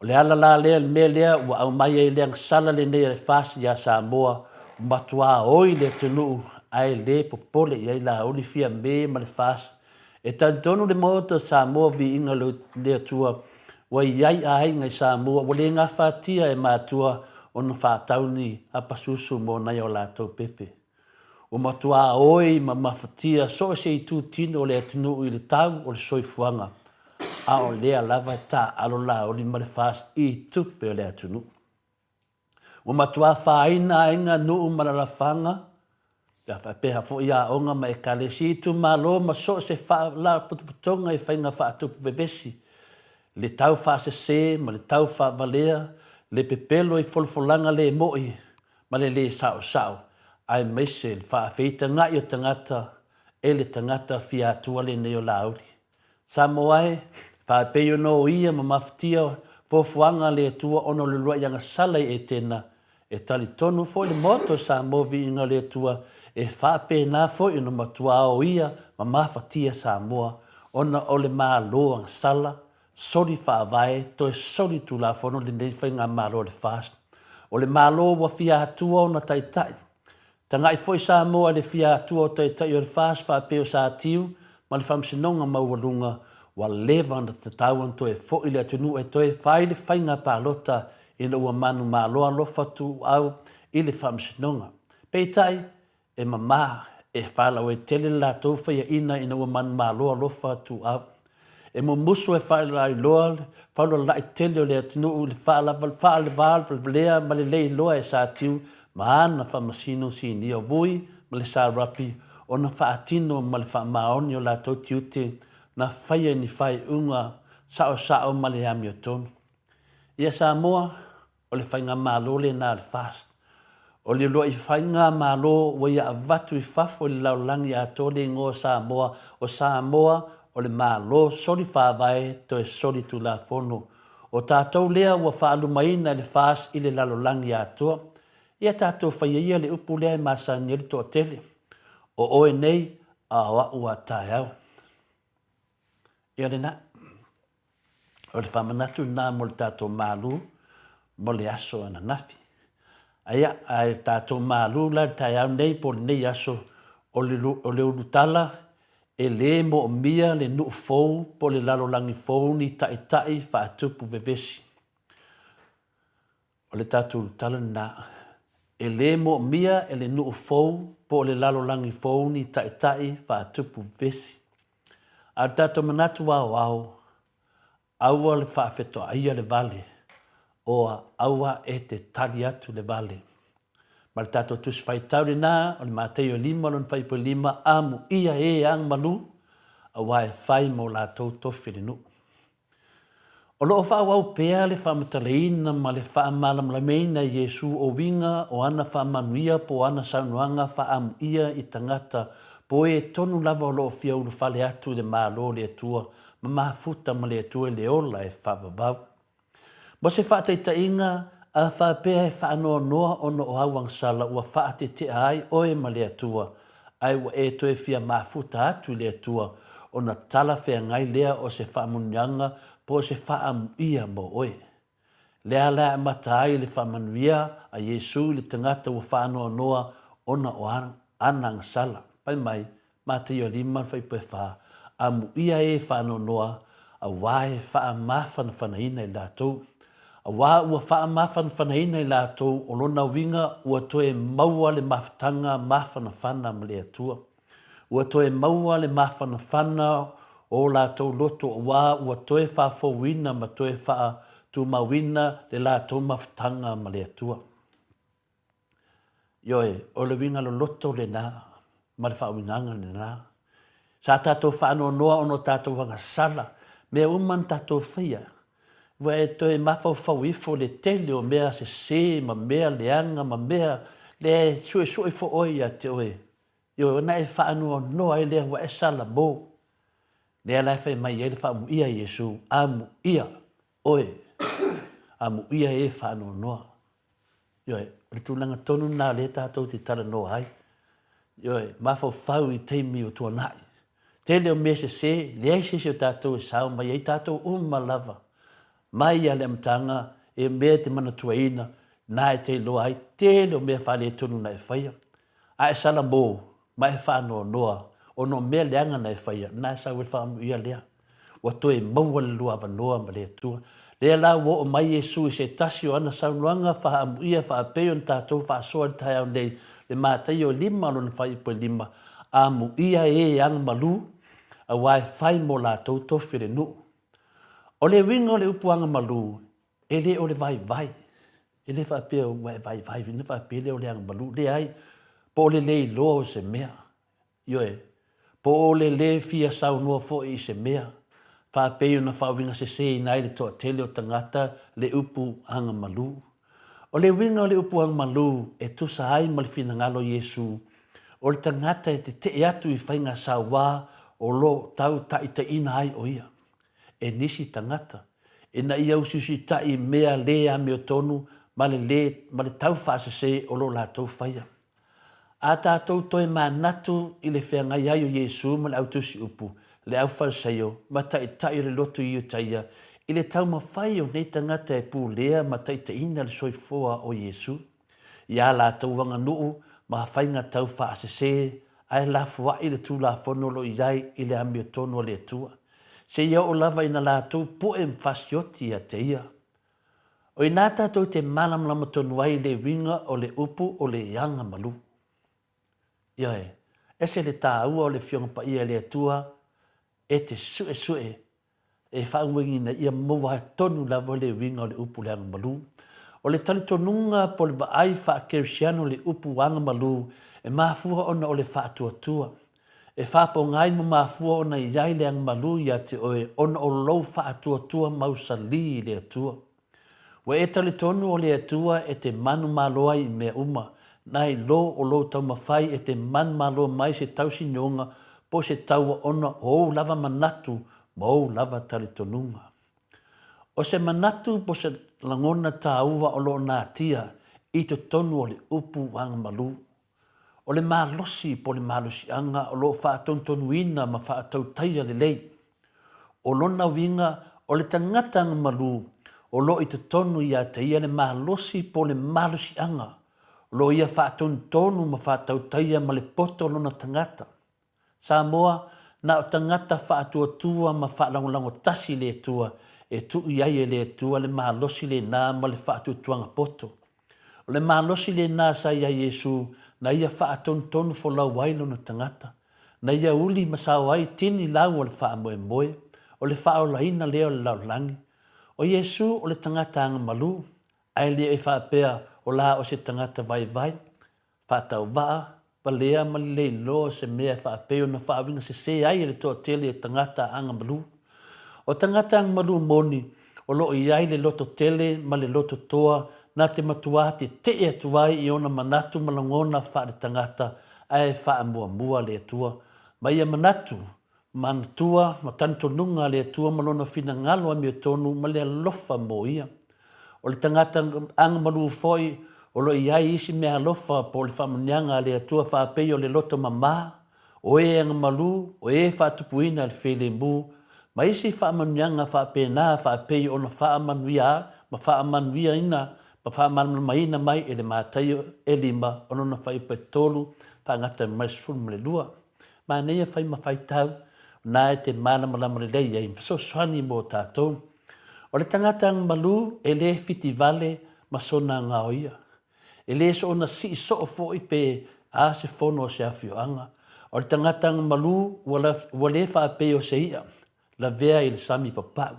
O le ala la lea le mea lea, ua au mai e leang sala le nei le fasi ya Samoa, matua oi le tunu ai le popole i ai la uli fia me ma le fasi. E tantonu le mauta Samoa vi inga le atua, wa iai ai ngai Samoa, wa le ngā whatia e mātua, o na whātauni a pasusu mō nei o lātou pepe. O matua oi ma mawhatia so se i tū tino o le atinu i le tau o le soifuanga. A o lea lava tā alo la o li male whās i tupe o le atinu. O matua whaina inga nuu maralawhanga. Ka whapeha fo ia onga ma e kale si tu malo ma so se wha la putuputonga i whainga whaatupu vevesi. Le tau whaase se ma le tau whaavalea. Le pepelo i folfolanga le moi, ma le sao, ai meise le whaafeita ngai o tangata, e le tangata fia atua le neo lauri. Samoae, whaapeo no ia ma maftia, pofuanga le atua ono le lua ianga salai e tena, e tali tonu fo le moto Samoa vi inga le atua, e whaape na fo ino matua o ia, ma mawhatia Samoa, ona o le maa loang sala, sori whaavai, to e sori tu la fono le nei whainga malo le fast. O le malo wa fia atua o na taitai. Tangai foi Samoa le fia atua o tai o le fas whapeo sa tiu, ma le whamsinonga maualunga, wa lewa na te tauan to e fo ile atunu e toi whai le whainga pālota ina ua manu māloa lofa tu au ile whamsinonga. Peitai e mama e whalau e tele la tau whaia ina ua manu māloa lofa tu au. E mo musu e whaila i loa, whaila lai tele o le atunu le whaala lea ma le lei loa e sa tiu, ma ana whamasino si ni o vui, ma le sa rapi, o na whaatino ma le whaamaoni o la tau tiute, na whaia ni whai unga sao ma le ami o tonu. Ia Samoa, o le whainga mālo le nā le fast. O le loa i whainga mālo, wa ia avatu i whafo le laulangi a tole ngō Samoa, o Samoa, o le mālo soli whāwai to e soli tu la fono. O tātou lea ua whaalu maina le fast i le lalolangi a toa. Ia tātou whaia le upu lea i masa ngeri to tele. O oe nei, a ua tae au. Ia le na. O le whamanatu nā mo le tātou mālu, mo le aso ana nafi. Aia, ai tātou mālu la tae au nei po le nei aso o le urutala, e le mo mia le nuu fou po le lalolangi fou ni tai whaatupu vevesi. O le tātou urutala na. E le mo mia e le nuu fou po le lalolangi fou ni tai whaatupu vevesi. A tātou manatu wau, aua le whaafeto aia le vale, o aua e te tali atu le vale. Ma le tātou tusi whaitauri nā, o le mātei o lima, o le whaipo lima, amu ia e ang malu, a wae whai mo la tau tofi le nu. O loo whaawau pēa le whamataleina ma le whaamalam la meina Jesu o winga o ana whaamanuia po ana saunuanga whaamu ia i tangata po e tonu lava o loo fia ulu whale atu le mālo le atua, ma mahafuta ma le atua le ola e whaababau. Mo se whaataita inga, a whaapea e whaanoa noa ono o awang sala ua whaate te ai oe ma le atua, ai ua e toe fia mahafuta atu le atua, o na tala whea ngai lea o se whaamunyanga po se whaamuia mo oe. Lea lea mata ai le whaamanuia a Jesu le tangata ua whaanoa noa ona o anang sala. Pai mai, mata i o lima whaipoe wha, a muia e whaanoa noa, a wae wha mawhana whanaina i lātou. A wā ua wha mawhana i lātou o lona winga ua toe maua le mawhtanga mawhana whana ma le atua. Ua toe maua le mawhana whana o lātou loto o wā ua toe whawhowina ma toe wha tu mawina le lātou mawhtanga ma le atua. Ioe, o le winga lo loto le nā, ma le whawinanga le nā. Sa tātou whaanoa noa ono tātou wanga sala, mea uman tātou whia. Wa e toi mawhau ifo le tele o mea se ma mea leanga, ma mea le sue fo oi a te oe. Io na e whaanua noa e lea wa e sala mo. Lea lai whai mai e le whaamu ia Jesu, amu ia oe. Amu ia e whaanua noa. Ioe, le tūlanga tonu nā le tātou te tala noa ai. Ioe, mawhau i teimi o tua nai. Tele o mea se, lea se o tātou e sao mai e tātou lava. Mai ale amtanga e mea te mana tuaina, nā e te loa ai, tele o mea whale e tonu na e whaia. A e sala mō, mai whanoa noa, o no mea leanga na e whaia, nā e sa ue whaamu ia lea. Wa toe maua le lua wanoa ma lea tua. Lea la wo o mai Jesu i se tasi o ana saunuanga whaamu ia whaapeo n tātou whaasoa le tai au nei, le mātai o lima alo na whaipo lima, amu ia e ang malu, a wae whai mo la tau tofere nu. O le winga o le upuanga malu, e le o le vai. E le whaapea o vai, vina whaapea le o le anga malu. Le ai, po le le loa o se mea. Ioe, po le fia sau noa fo i se mea. Whaapea o na whawinga se inai le toa tele o tangata le upu anga malu. O le winga o le upuanga malu, e tusa ai ma le fina ngalo Jesu. O le tangata e te atu i whainga sa wā o lo tau taita ina ai o ia. E nisi tangata, e na ia ususi tai mea le ame o tonu, ma le tau whaasase o lo la tau whaia. A tātou toi manatu i le whea ngai ai o Jesu ma le autusi upu, le au whalsaio, ma tai le lotu i o taia, i le tau mawhai o nei tangata e pū lea ma tai ina le soifoa o Jesu. Ia la tau wanga nuu, ma whainga tau whaasese, ai lafua i le tū la whono lo iai i le ami o tono o le atua. Se ia o lava ina la tau pue mwhasioti a te ia. O i nā tātou te malamlama tonu ai le winga o le upu o le ianga malu. Ia ese le tā ua o le fionga pa ia le atua, e te sue, e whaunwengi na ia mowa tonu lava le winga o le upu le anga malu. O le tali tonunga po le vaai whaakerisiano le upu wanga malu, e mafua ona o le whaatuatua. E whapo ngai mo mafua ona i iai le anga malu ia te oe ona o lou whaatuatua mausa li le atua. Wa e tali tonu o le atua e te manu maloa i mea uma, nai lo o lo tau mawhai e te manu maloa mai se tau sinionga po se tau ona o lava manatu ma o lava tali tonunga. O se manatu po se langona tāua o lo nā tia i te tonu o le upu wanga malu. O le malosi po le malosi anga o lo whaatonu ina ma whaatau taia le lei. O lona winga o le tangata anga malu o lo i te tonu ia te ia le malosi po le malosi anga. Lo ia whaatonu ma whaatau taia ma le poto lona tangata. Samoa na o tangata whaatuatua ma whaalangolango tasi le tua e tu iai e le tua le malosi le nā ma le whaatutuanga poto. O le malosi le nā sa ia Yesu na ia whaatonu fo lau wailo na tangata. Na ia uli masawai tini lau o le whaamoe moe. O le whaolaina leo le laulangi. O Yesu o le tangata anga malu. Ai le e whaapea o la o se tangata vai vai. Whaatau waa. Palea malilei lo se mea whaapeo na whaawinga se ai le toa tele e tangata anga malu. O tangata anga malu moni o lo iai le loto tele ma le loto toa na te matua te te atuai i ona manatu malangona wha le tangata ai wha mua le atua. Ma ia manatu, manatua, matanto nunga le atua malona fina ngalo a mea tonu ma le alofa mo ia. O le tangata anga malu foi o lo iai isi mea alofa po le whamanyanga le atua whaapei o le loto mama, o e anga malu, o e whaatupuina le whele mbu, ma isi whaamanyanga whaapei nā whaapei o na whaamanuia, ma whaamanuia ina, ma whaamanuia mai e le mātai e lima, o na whaipa tolu, whaangata mai sulu le lua. Ma neia whai ma whai tau, nā e te mana malama le lei, e so swani mo tātou. O le tangata ang malu, e le fiti vale, ma sona ngā oia. E le so ona si so o fo i pe a se fono se afioanga. O le tangata ang malu, wale wha pe o se ia, la vea i le sami papa.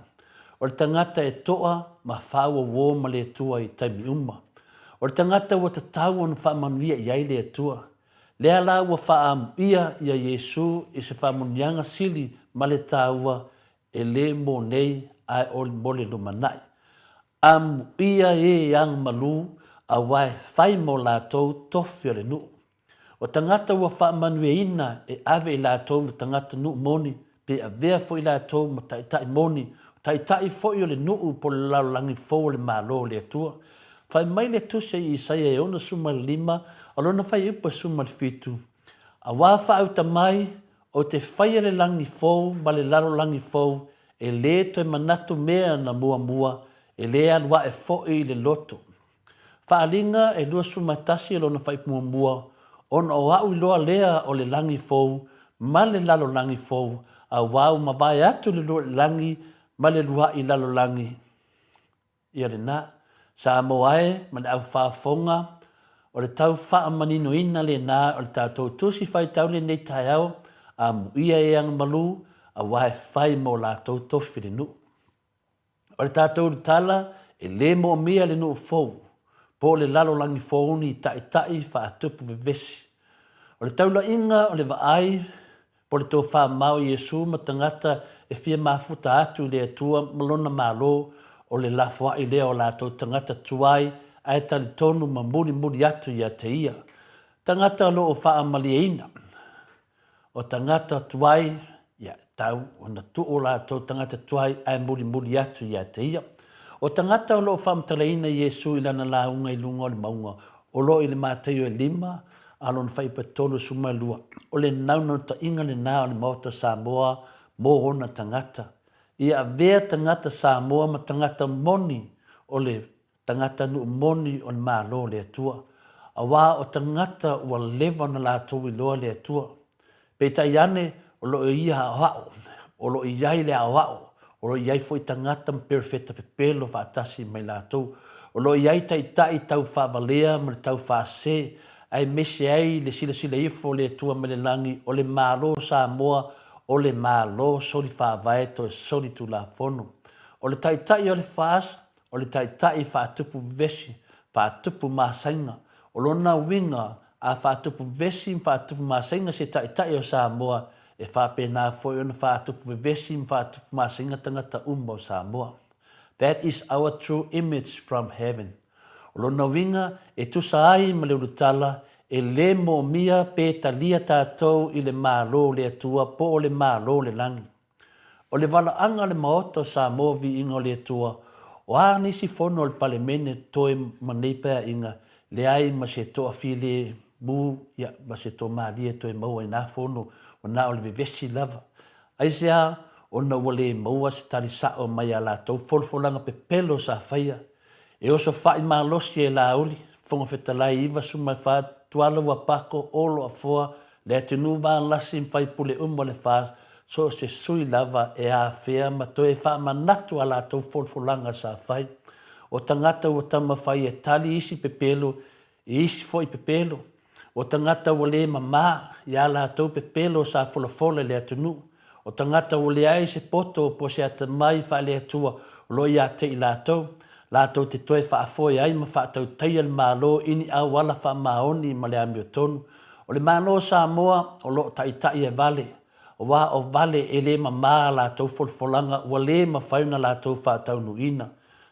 O le tangata e toa, ma whaua wō ma le tua i taimi uma. O le tangata wa ta tau on wha manuia i ai le tua. Lea la wa wha ia i a Yesu i se wha munianga sili ma le taua e le mo nei ai o le mole lumanai. Am ia e ang malu, a wai whai mo lātou tofi o le nu. O tangata ua wha manue ina e ave i lātou ma tangata nu moni, pe a vea fo i lātou ma taitai moni, taitai fo i o le nu po le laulangi fo le malo le atua. Whai mai le tuse i Isaia e ona suma le 5, alona whai upa suma le 7. A wā wha mai o te whai le langi fo ma le laulangi fo e le toi manatu mea na mua, e le anwa e fo i le loto. Whaalinga e lua sumatasi e lona whaipumuamua, ona o au iloa lea o le langi fou, ma le lalo langi fou, a wau ma vai atu le lua langi, ma le lua i lalo langi. Ia le na, Samoa ma le au whaafonga, o le tau whaamanino ina le na, o le tātou tusi whai tau le nei tai au, a muia e ang malu, a wai whai mo lātou tofi le nu. O le tātou le tala, e le mo mia le nu fou, po le lalo langi founi tai whaatupu vevesi. O le taula inga o le vaai, po le tō whaamau Yesu ma tangata e fia mafuta atu le atua malona malo o le lafua i lea o lātou tangata tuai ai tali tonu ma muri atu ia te ia. Tangata lo o whaamalia ina. O tangata tuai, ia tau, o na tu o lātou tangata tuai ai muri atu ia te ia. O tangata o lo whamtalaina Yesu i lana launga i lunga o le maunga. O lo i le mātaio e 5, alon whaipa tolu suma lua. O le nauna ta inga le nā o le mauta Samoa mō ona tangata. Ia vea tangata Samoa ma tangata moni o le tangata nu moni o le mālo le atua. a wā o tangata ua lewa na lātou I loa le atua. Pe tai ane o lo ia hao, o lo iai le hao, o lo iai fo I tangata mperfeta pepelo whaatasi mai lātou, o lo iai tai tau whaavalea ma le tau whaase, ai mese ai le sila ifo le atua me le langi, o le mālo Samoa, o le mālo soli whaavae to e soli tu la fono. O le tai o le whaas, o le tai whaatupu vesi, whaatupu māsainga, o lona winga a whaatupu vesi, whaatupu māsainga se tai o Samoa, e whapena foi ona whaatupu vesi, whaatupu māsainga tangata o Samoa. That is our true image from heaven. O lona winga e tusa ai ma le urutala, e le mo mia pe talia tātou I le mālo le atua po o le mālo le langi. O le walaanga le maoto Samoa vi inga le atua, o a nisi fono le palemene toe maneipa inga, le ai ma se toa file mu, ya ma se toa maalia toe maua ina fono, o na o le vevesi lava. Aisea, o na wale maua se tali sao mai a la tau folfolanga pe pelo sa whaia. E oso whai maa losi e la uli, fonga whetalai iwa sumai wha tuala wapako olo a foa, le atinu maa lasi mwhai pule le wha, so se sui lava e a whea ma toe wha manatu a la tau folfolanga sa whai. O tangata o tama whai e tali isi pe pelo, e isi foi pe pelo. O tangata o le mama, ia la tau pe pelo sa folafole le atinu. O tangata o le ai se poto po se ata mai wha le atua lo ia te I lātou te toe wha afoi ai ma wha tau teia le mālo ini au wala wha maoni ma le amio tonu. O le mālo Samoa o lo tai e vale. O wā o vale e le mamā lātou folfolanga ua le ma whauna lātou wha tau nuina.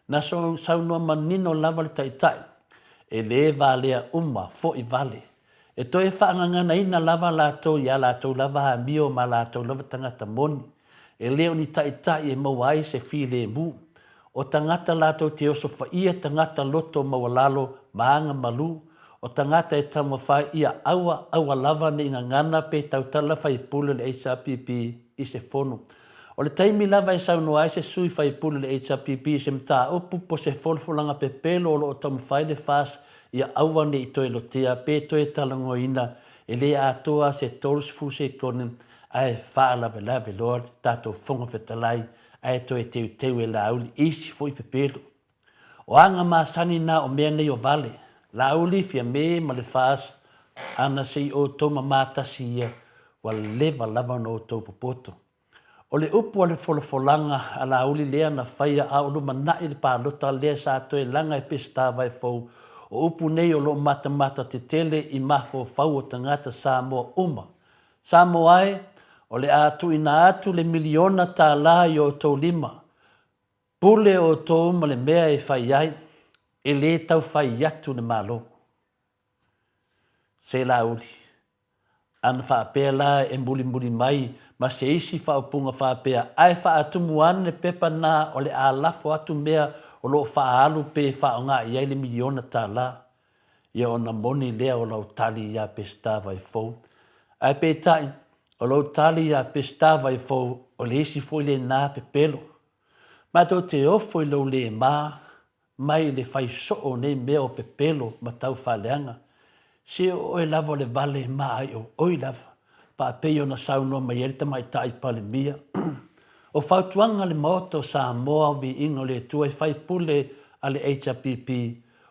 Na so saunua manino lava le tai. E le valea fo I vale. E toe whaangangana ina lava lātou ia lātou lava ha mio ma lātou lava tangata moni. E leo ni tai e mawai se fi le mu. O tangata lātou te oso whaia tangata loto mawalalo maanga malu. O tangata e tama whai ia aua lava ni inga ngana pe tautala whai pule le HRPP I se fono. O le taimi lava e saunua ai se sui whai pule le HRPP se mta upu po se folfolanga pe pelo o lo o tamu whai le fas ia aua ni I toe lotea pe toe talangoina e le atoa se tolus fu se konen ai wha lave lor tato fonga whetalai ai toe teu e lauli isi foi pe pelo. O anga masani na o mea nei o vale. Lauli fia me ma le fas ana sei o toma matasi ia wa leva lava no tau popoto. O le upu le folanga a lauli lea na whaia a o luma nai le pālota lea sa toe langa e pesta vai fau. O upu nei o lo mata te tele I mafo fau o tangata Samoa uma. Samoa ai, o le atu ina atu le miliona tā la I o tau lima. Pule o tau ma le mea e whai ai, e le tau whai atu le malo. Se la uli. Ana whaapea la e mbuli mai, ma se isi whaapunga whaapea. Ai whaatumu ane pepa nā o le alafo atu mea o lo whaalu pe whaonga I ai le miliona tā la. Ia o na moni lea o lau tali ia pesta vai fau. Ai pe tai, o lau tali ia pesta vai fau o le isi foi le nā pe pelo. Ma tau te ofo I lau le mai le whai soo nei mea o pe pelo ma tau whaleanga. Se o e lava le vale mai o oi lava. Pa peo na saunoa mai erita mai tai pale mia. O whautuanga le maoto Samoa vi ingo le tua I whai pule a le HRPP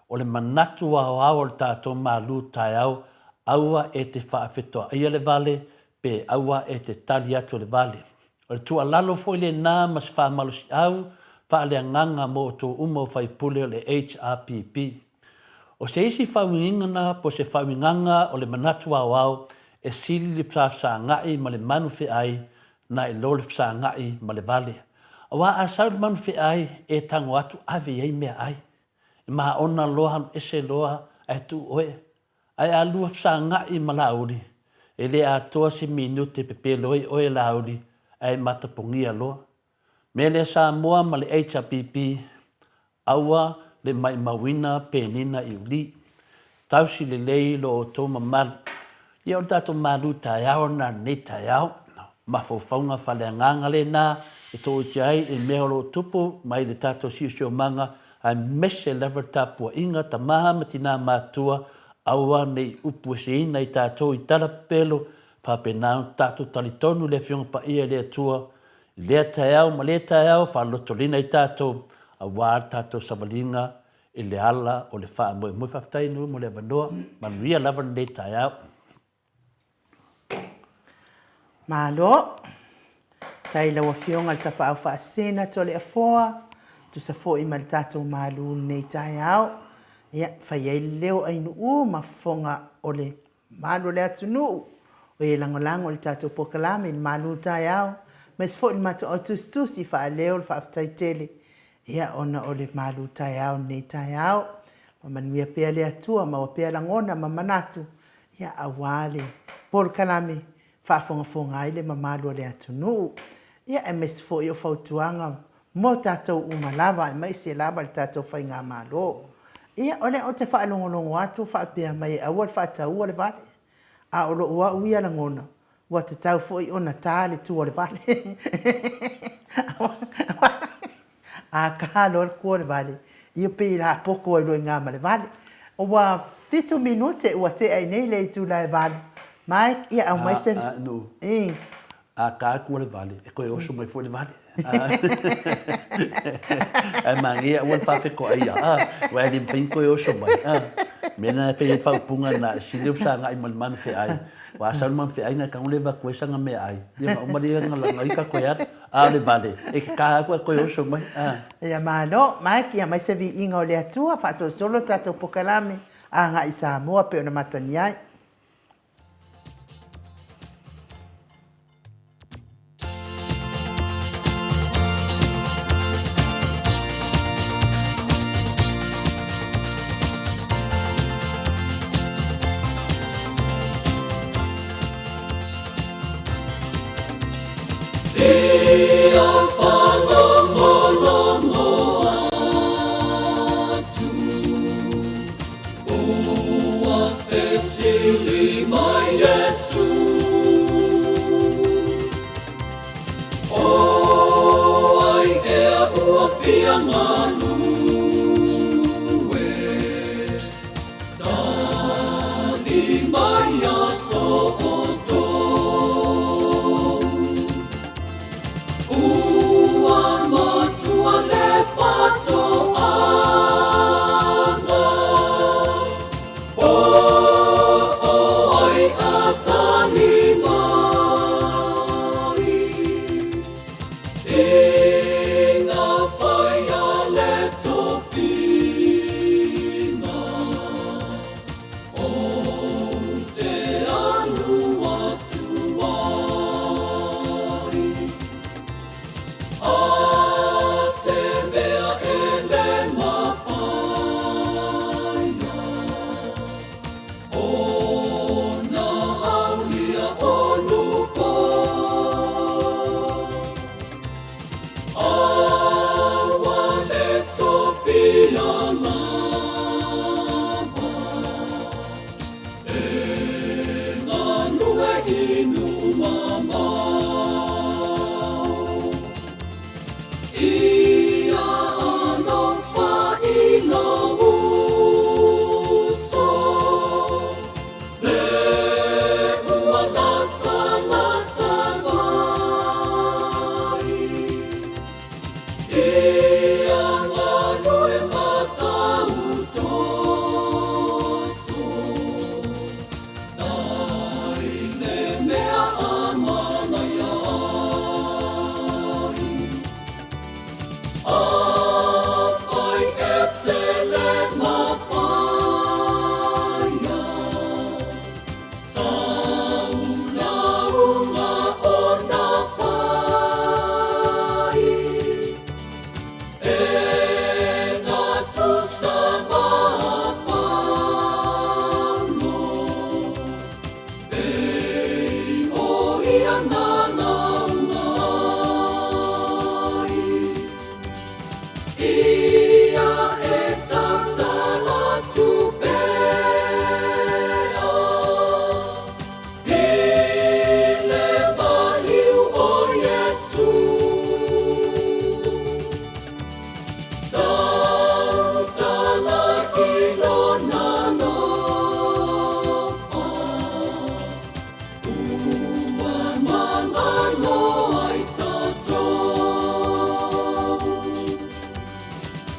o le manatu o au le tātou malu tai au aua e te whaafetoa ia le vale pe aua e te tali atu le vale. O le tua lalo foi le nā mas whaamalosi au wha le nganga mo o tō umo whai pule o le HRPP. O se isi whauingana po se whauinganga o le manatu o au e sili le psa ngai ma le manu whi ai na e lo le psa ngai ma le vale. A wā a sau le manu whi ai e tango atu ave ei mea ai. E maha ona loha ese loha ai tu oe. Ai a lua psa ngai ma lauri. E le a toa se minute pepe loi oe lauri ai matapongia loa. Me le Samoa ma le HRPP aua le mai mawina penina I uli. Tausi le lei lo o tō mamal. Ia o tato malu tai au na ne tai au. Ma faufaunga whaleanganga le nā. E tō jai e mea lo tupu mai le tato siusio manga. Ai mese lever tapua inga ta maha mati nā mātua aua nei upu e seina I tātou I tala pelo, whapenau tātou talitonu le fionga pa ia le atua, le taeau, ma le taeau, whalotolina I tātou, a wār tātou savalinga, I le ala o le wha moe moe whaftai nu mo le wanoa, manuia lava le taeau. Malo, tai lawa fionga le tapa au whaasena to le afoa, tu sa fo I ma le tātou malu nei taeau, ia, whai ai leo ainu ma fonga o le malu le atunu, o e langolango le tātou pokalame, le malu taeau, mes fo I mata o tustusi wha leo le whaaftai tele, ia ona o le malu taeau nei taeau, ma manuia pea le atua, ma wa pea langona, ma manatu, ia awale, pokalame, whaafonga ai le mamalu le atunu, ia e mes fo I o whautuanga, mo tātou umalava, e mai se lava le tātou whainga malo. Ia ole o te whaalongolongo atu, whaapea mai awal whaataua le vale. A olo ua uia langona, ua te tau fo I ona tā le tua le vale. A kālo le kua le vale, ia pe I la poko I loe ngama le vale. O wa 5 minute ua te ai nei le tu la le vale. Mai, ia au mai se... No. A kā kua le vale, e koe oso mai fo le vale. Ai mangia ua whawheko ai a, wai li mwhain koe oso mai. Mena e whai whaupunga na siliu sanga I malimanu whi ai. Wa asal man whi ai nga kaunlewa koe sanga me ai. Ia ma umari nga langa ika koe at, a le vale. E ka kua koe oso mai. Ia mano, mai ki a mai se vi inga o le atua, wha solo tātou pokalame, a nga I Samoa pe ona masani ai.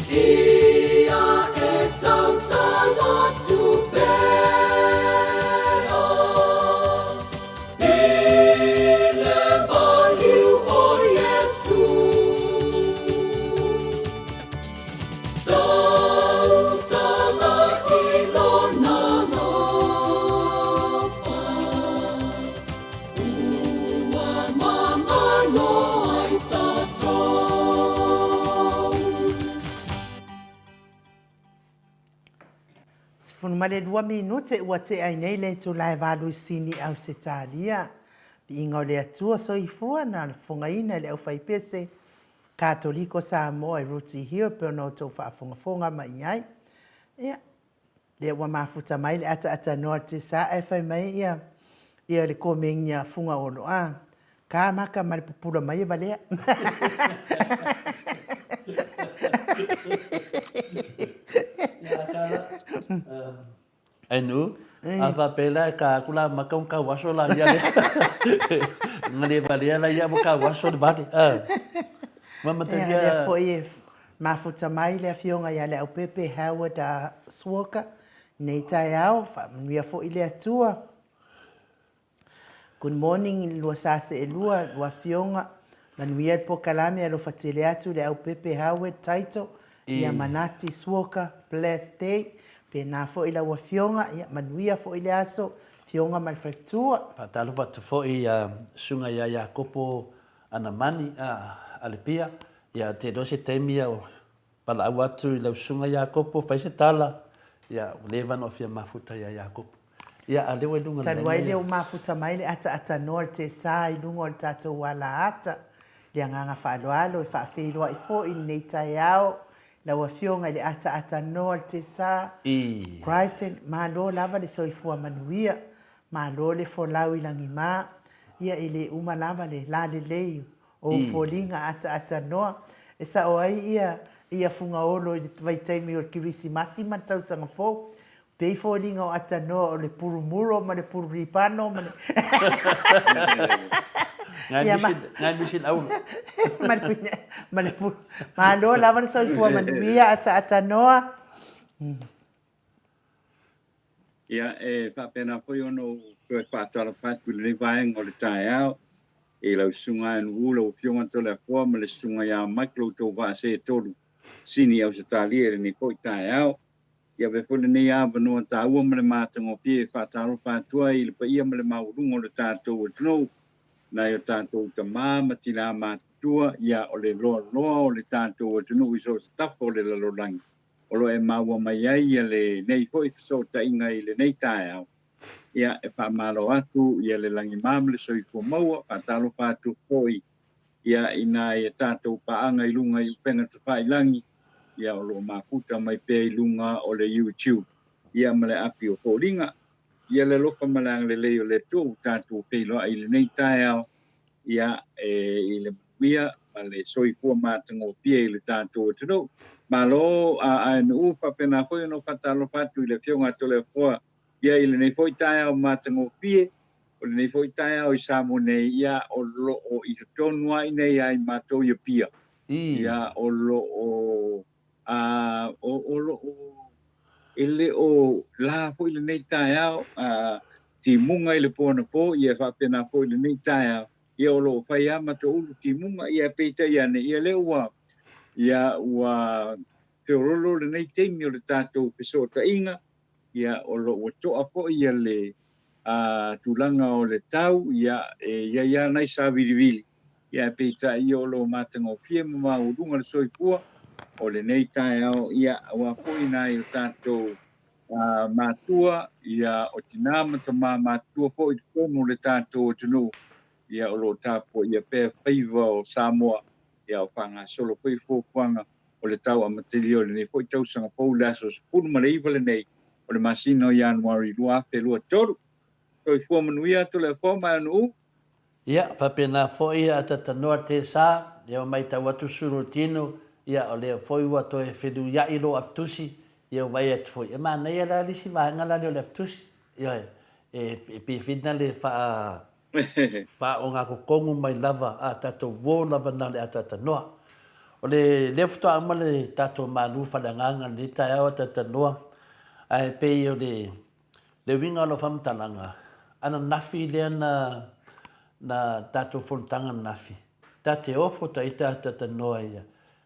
Ia e tautala tupea I le baliu o Iesu tautala I lona lofa ua mamano ai tatou Funu male 2 minute ua te ai nei le tu lai valu sini au se talia. Pi inga o le atua soifua na fongaina le au faipese Katoliko Samoa e Ruti Hill pe no tau whaafongafonga mai ai. Ia, le ua mafuta mai le ata noa te sa e whai mai ia. Ia le komengia funga ono a. Ka maka mare pupura mai e valea. Anu, apa pela ka kula makau ka waso la ya le. Ngale valia la ya ka waso de bati. Mama te Ia, le foi mafuta mai le fionga ia le au pepe hawa da suoka. Nei tai au, wha foi le atua. Good morning, lua sase e lua fionga. Manuia po kalame alo fatele atu le au pepe hawe taito. Ia manati suoka, blessed day. Pe na fo ila wa fionga, ia manuia fo ile aso, fionga malfaktua. Patalu watu fo sunga ya kopo anamani alepia. Ia te dose temia o pala awatu ila sunga ya kopo faise tala. Ia levan of ya mafuta ya kopo. Ia alewe lunga nai. Talwai leo mafuta maile ata noa te sa ilunga o tato wala ata. Lia nganga whaaloalo e whaafeilua i fo i neita yao. La wafionga le ata noa te sa. Brighton, malo lava le soifua manuia. Malo le folau ilangi maa. Ia ele uma lava le la le lei. O folinga ata noa. E sa o ai ia funga olo i vai taimi o kirisi masima tau sanga fo. Pei folinga o ata noa o le purumuro ma le pururipano ma le... Ngai misin au. Malo lava le soifua manuia ata noa. Ia whapena poi ono koe whaatara patu le vaenga o le tae au. E lau sunga anu ula o fionga tole a kua ma le sunga ia maklo tō vase tolu. Sini au se talia ni koi tae au. Ia vefole nei a vanua ta ua ma le mātango pie whaatara patua i le pa ia ma le maurunga o le tātou o tunou. Na yo tātou ta māma tina mātua ia o le loa o le tātou o tunou i so stafo o le lalolangi. O lo e maua mai ai ia le nei hoi so ta inga i le nei tae au. Ia e wha malo atu ia le langi māma le soi kua maua whaataro pātu hoi. Ia ina e tātou paanga i lunga i upenga ta whai langi. Ia o lo makuta mai pe i lunga o le YouTube. Ia ma le api o horinga. Ia le loka malang le leo le tō tātou peiloa i le nei tae au. Ia i le muia ma le soi kua mātango pia i le tātou o tino. Ma lo a nu whapena hoi no whatalo patu i le fionga tole hoa. Ia i le nei foi tae au mātango pia. O le nei foi tae au i Samoa nei ia o lo o i tonua i nei ai mātou i pia. Ia o lo o ele o la foi le nei tae au ti munga i le pōna pō ia whapena foi le nei tae au ia o lo whai ama to ulu ti munga ia peita ia ne ia le ua whiorolo le nei teimi o le tātou pesota inga ia o lo o toa fo ia le tūlanga o le tau ia ia nai sa virivili ia peita ia o lo mātanga o pia ma urunga le soipua o le nei tae au ia ua pui nai o tātou mātua ia o tina mata mātua po i tono le tātou o tunu ia o lo tāpo ia pēr peiva o Samoa ia o whanga solo pui fōkuanga o le tau a materi o le nei fōi tausanga pou le aso sepunu ma le iwa le nei o le masino i Januari lua fe lua toru toi fua manuia to le fō mai anu ia whapena fōi a tatanoa te sā ia o mai tau atu suru tino ia o lea foi ua to e fedu ia i lo aftusi ia o vai atu foi e mana ia la lisi vaenga la o le aftusi ia e pe fitna le fa o ngā kokongu mai lava a tato wō lava na le a tatanoa O le futoa ama le tatou malu falagaga le taeao tatanoa ae pei o le winga o lo whamatalaga. Ana nafi lea na tatou fontaga nafi. Ta te ofo ta ita tatanoa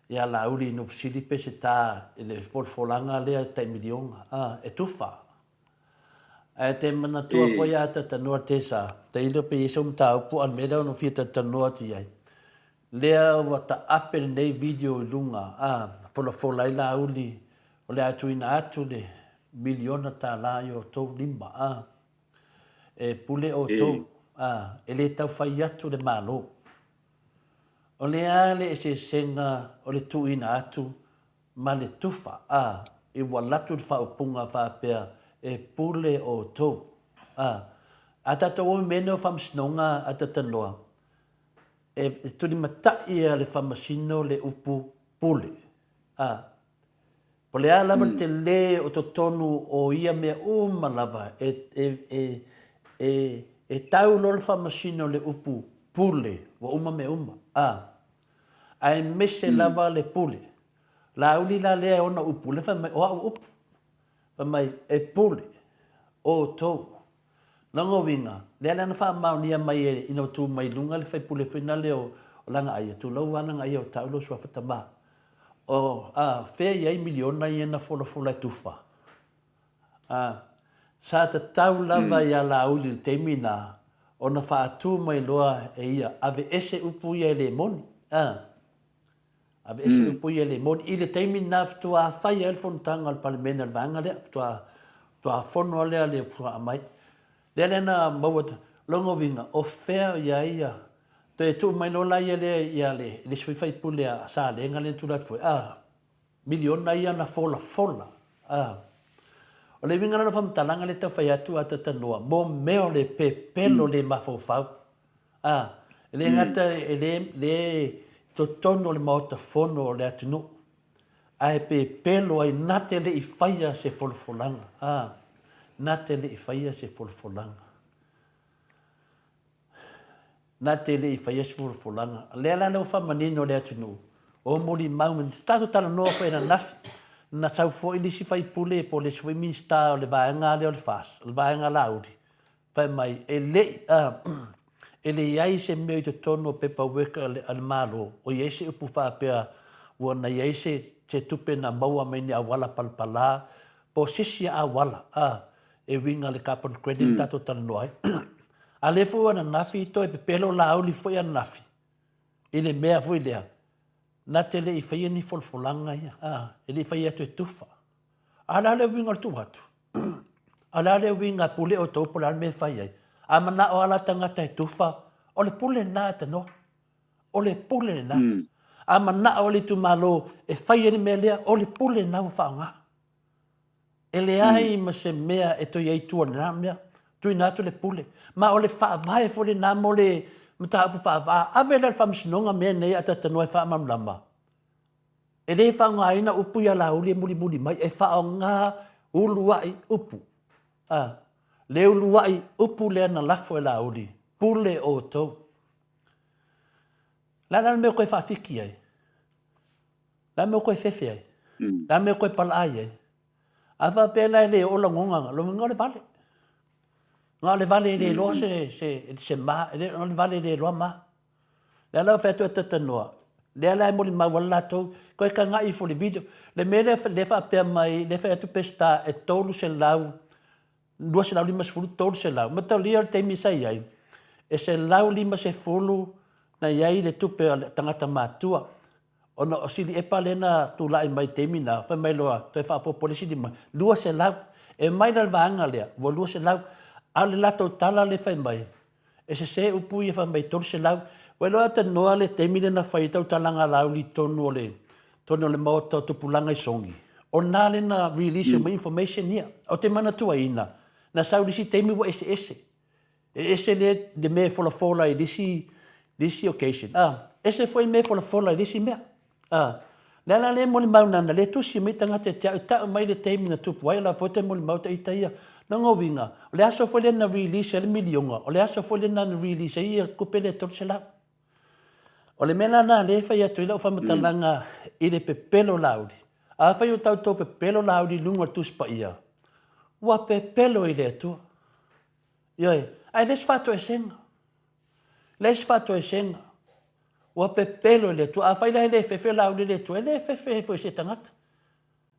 ia lauli no fisili pe se tā le folfolanga lea tai milionga. E tufa. E te manatua foi a tatanoa te sa. Te ilo pe iso mta upu an meda no fia tatanoa ti ai. Lea wata ape nei video i lunga. Fola i lauli. O le atu ina atu le miliona ta la yo tau lima. E pule o tau. E le tau fai atu le malo. O le ale e se senga o le tu ina atu ma le tufa. I walatu le whaupunga whapea e pule o tau. A tatou o mene o whamsinonga a tatanoa. E tuni matai a le whamasino le upu pule. Po le alama te le o to tonu o ia mea malava e tau lo le whamasino le upu pule wa uma me uma. Ai mese lava le pule. La uli la lea ona upu le whamai o au upu. Whamai e pule o tau. Lango winga. Lea lana wha maunia mai e ino tu mai lunga le whai pule whina leo o langa aia. Tu lau wananga aia o tau lo sua whatama. O whea iai miliona i ena fola e tufa. Sa ta tau lava ia la uli le temina o na wha atu mai loa e ia. Ave ese upu ia le moni. Ave ese upu ia le moni. I le temina ftua whai el fontanga al palimena al vanga lea. Ftua fono lea le ftua amai. Lea lena mawat longo winga o whea ia. Pe tu mai no la ia le swifai pule a sa le ngale tu lat foi. Miliona ia na fola. O le winga na whamtalanga le tau whai atu a tatanoa. Mo meo le pepelo le mafofau. Le ngata le totono le maota fono le atunu. Ai pepelo ai nate le i whaia se folfolanga. Nate le i whaia se folfolanga. Nate le i whaia se folfolanga. Lea la leo whamanino le atunu. O mori maumen. Stato tala noa whaia na nafi. Na sau fo ili si fai pule po le sui minsta o le vaenga le o le fas. Le vaenga lauri. Fai mai e le iai se meo i te tono pepa weka al malo. O iai se upu whapea. Wana iai se tupe na maua mai ni awala palpala. Po sisi a awala. E winga le carbon credit tato tala noai. A le fo ana nafi to e pepelo la auli foi ana nafi. Ile mea foi lea. Na tele i whaia ni folfolanga ia. E le whaia tu e tufa. Ala le winga tu hatu. Ala le winga pule o taupo la me whaia. A mana o ala tangata e tufa. O le pule na te no. O le pule na. A mana o le tu malo e whaia ni mea lea. O le pule na whaanga. E le ai ma se mea e to iei tua na mea. Tui natu le pule. Ma o le whaavae fo le namo le mta apu whaavae. Ave le whamsinonga mea nei ata tanua e whaamamlama. E le whaanga ina upu ia la uli e muli mai. E whaanga uluai upu. Le uluai upu lea na lafo e la uli. Pule o tau. Lana mea koe whaafiki ai. Lana mea koe fefe ai. Lana mea koe pala ai ai. Ava pēnā le ola ngonganga. Lo ngā le vale. Ngā le vale le loa se maa. Ngā le vale le loa maa. Le lau whētua tatanoa. Le lau moli mai wala tau. Koe ka ngā i fo le video. Le mele le whapea mai. Le whētua pesta e tolu se lau. Lua se lau lima se fulu tolu se lau. Matau lia te misa iai. E se lau lima se fulu. Na iai le tupe tangata mātua. Ona o sili e palena tu lai mai temina, fa mai loa, te fa po polisi di mai. Lua se lau, e mai la vanga lea, wo lua se lau, ale lato tala le fai mai. E se upu i fa mai tolu se lau, we loa te noa le temina na fai tau talanga lau li tono le maota tupulanga i songi. O nā le na release mai information nia, o te mana tua ina, na sau lisi temi wa ese. E ese le de me fola i lisi occasion. Ese foi me fola i lisi mea. Lala le moli maunana, le tusi me tangata te mai le teimi na tupu, ai la fote moli mauta i taia, na ngowinga, o le aso foi le na release le milionga, o le aso foi le na release ia kupele tot se lau. O le mena na le fai atu ila o whamatalanga i le pepelo lauri. A fai o tau tau pepelo lauri lunga tuspa ia. Ua pepelo i le atua. Ioi, ai les fato e senga. Les fato e senga. Ua pepelo i le atua. A fai la le fefe lauri le atua. Le fefe foi se tangata.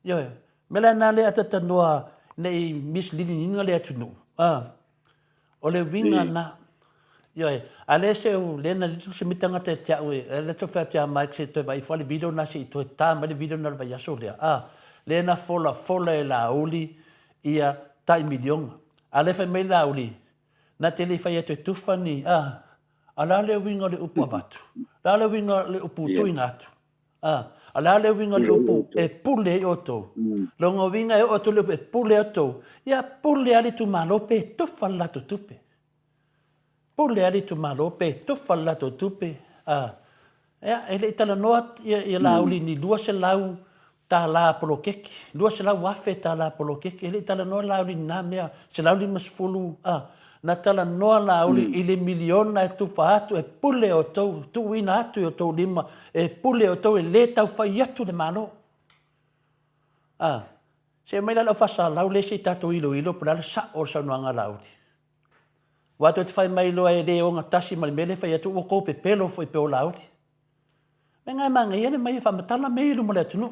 Ioi, mela na le atata noa ne i mislini ninga le atu nu. O le winga na. Ioi, a le se u le na litu se mitanga te tia ue. Le to fea tia Mike se toi vai fua le video na se i toi tā ma le video na le vai aso lea. Le na fola e la uli ia tai milionga. A le fai mai la uli. Na te le fai atu e tufa ni. A la le winga le upu avatu. La le winga le upu tuina atu. A la le winga le upu e pule e oto. Longa winga e oto le e pule oto. Ia pule ali tu malope e tufa lato tupe. Pule ali tu malope e tufa lato tupe. Ia, ele tala noa ia la uli ni lua se lau ta la polo keki. Lua se lau wafe ta la polo keki. Ele tala noa la uli na mea. Se lau li masfulu. Na tala noa la uli i le miliona e tufa atu e pule o tau. Tu ina atu o tau lima. E pule o tau e le tau fai atu le malo. Se mai la fasa lau le se tato ilo pula sa o sa noanga lauri. Wato te fai mai loa e le o ngatasi ma le mele fai atu o ko pe pelo foi pe o lauri. Me ngai manga iene mai fa matala me ilu mo le atunu.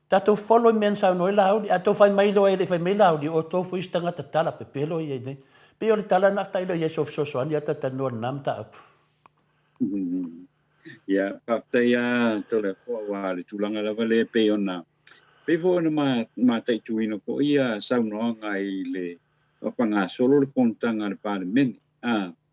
Tato follow men sa no lauri ato fai mai loa e le fai mai lauri o to foi stanga tatala pe pelo i nei. Pe o le tala na tailo yeso so ani ata tano nam ta apu. Ya, papaya to le ko wa le tulanga la vale pe ona. Pe fo na ma tai tuino ko ia sa no ngai le o panga solo le kontanga le parliament.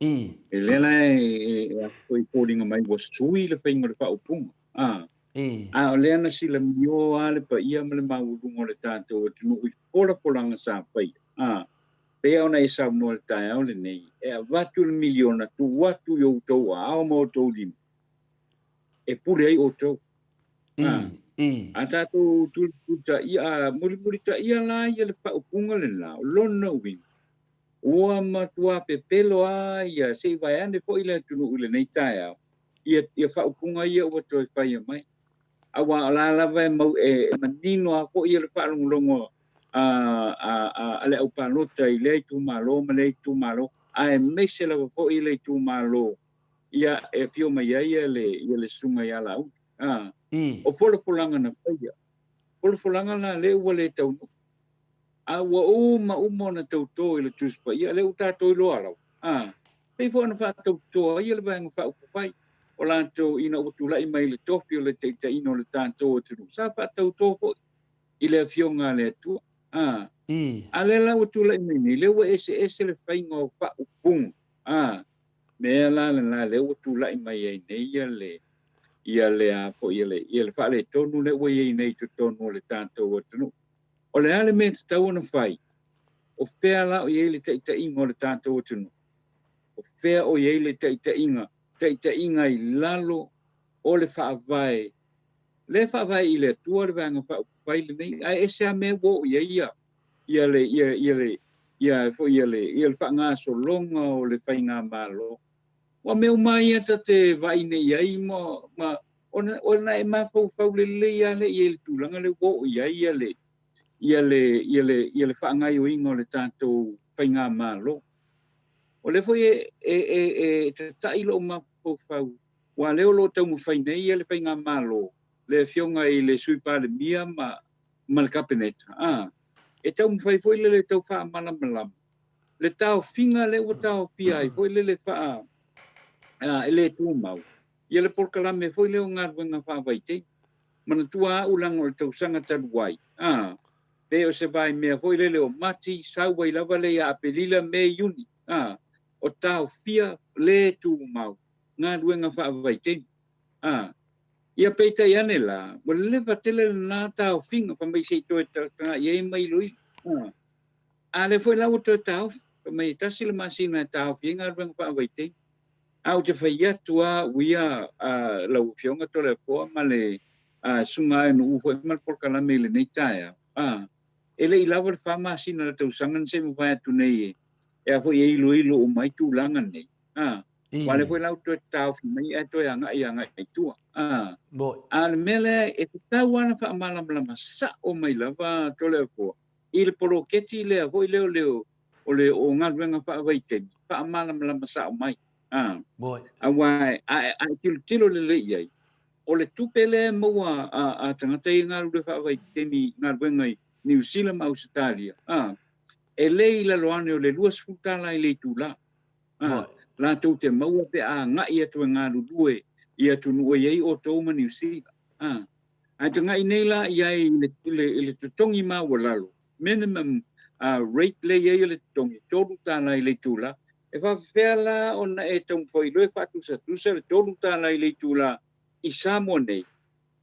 E le la e foi poding mai was sui le fai ngol fa upung. O le ana sila mio ale pa ia mele maulungo le tato tunu i polanga sa pai. Pe ona e sa no le tai au le nei. E watu le miliona tu watu yo to au mo to lim. E pule ai o to. Ata tu ta ia muri ta ia la ia le pa upunga le la lona win. Ua matua pe pelo ia se vai ane po ile tunu ule nei tai au. Ia fa upunga ia o to pa ia mai. Awa la vai mau e manino a po ia le pa longo ale au pa nota ile tu malo male tu malo. Ai mese la po ile tu malo. Ia e pio mai ia le sunga ia la. O folanga na faia. Folanga na le ua le tau. Ua uma na tau tō i le tuspa. Ia le uta tō i loa rau. Pei fo na wha tau tō. Ia le vanga wha upapai. O la tō ina utu lai mai le tofi o le teita ino le tātō o tunu. Sa wha tau tō fo i le fionga le atua. A le la utu lai mai ni. Le ua ese le whainga o wha upung. Mea la le utu lai mai ai nei ia le a po ia le wha le tonu le ua iei nei tu tonu o le tātō o tunu. O le ale me te tau ana whai. O whea la o iei le teita inga o le tātou o tunu. O whea o iei le teita inga i lalo o le whaavai. Le whaavai i le tua le vanga whaavai le nei. Ai ese a me wo o iei ia le whaanga so longa o le whainga malo. Wa me umai ata te vai nei iei ma ona e mafau le ia le iei le tūlanga le wo o iei ia le whaangai o ingo le tātou whainga malo. O le foi te tailo o mapau whau. Wa leo lo tau mwhainei ia le whainga malo. Le fionga i le suipa le mia ma le kapeneta. E tau mwhai foi le tau wha malama. Le tau finga le o tau piai foi le wha ele tu mau. Ia le porkalame foi leo ngā ruenga wha vaitei. Mana tua ulang o le tau sanga taruai. Pe o se vai mea foi lele o mati saua i lava le a pelila me yuni. O tau fia le tu mau. Ngā ruenga wha vaitei. Ia peita i ane la. Mo le vatele na tau finga pa mai sei toe tanga i mai lui. A le foi lau toe tau. Pa mai tasi le masina tau fia ngā ruenga wha vaitei. Au te whai atua uia lau fionga tole poa ma le sunga e nu uho e mal porkalame le nei taia. Ele i lava le whamasina le tausangan se mwhai atu nei e a hoi e ilo o mai tūlanga nei. Wale foi lau to tau fi mai e to anga e tua. Moi. Al mele e tau ana fa mala mala sa o mai lava to le ko. Il polo keti le foi leo o le o ngal wenga fa vai te. Fa mala mala sa o mai. Moi. Awai a tilo le ye. O le tupele mo a tangata i ngal le fa vai te ni ngal wenga New Zealand ma Australia. E le la loane o le luas futala i le tula. La tau te maua pe a ngai atu ngā rurue i atu nua iei o tau ma New Zealand. A te ngai nei la iai le tutongi ma wa lalo. Minimum rate le iei le tutongi. Tolu tāna i le tula. E whawhea la o na e tau mwhoi loe whatusa tusa le tolu tāna i le tula i Samoa nei.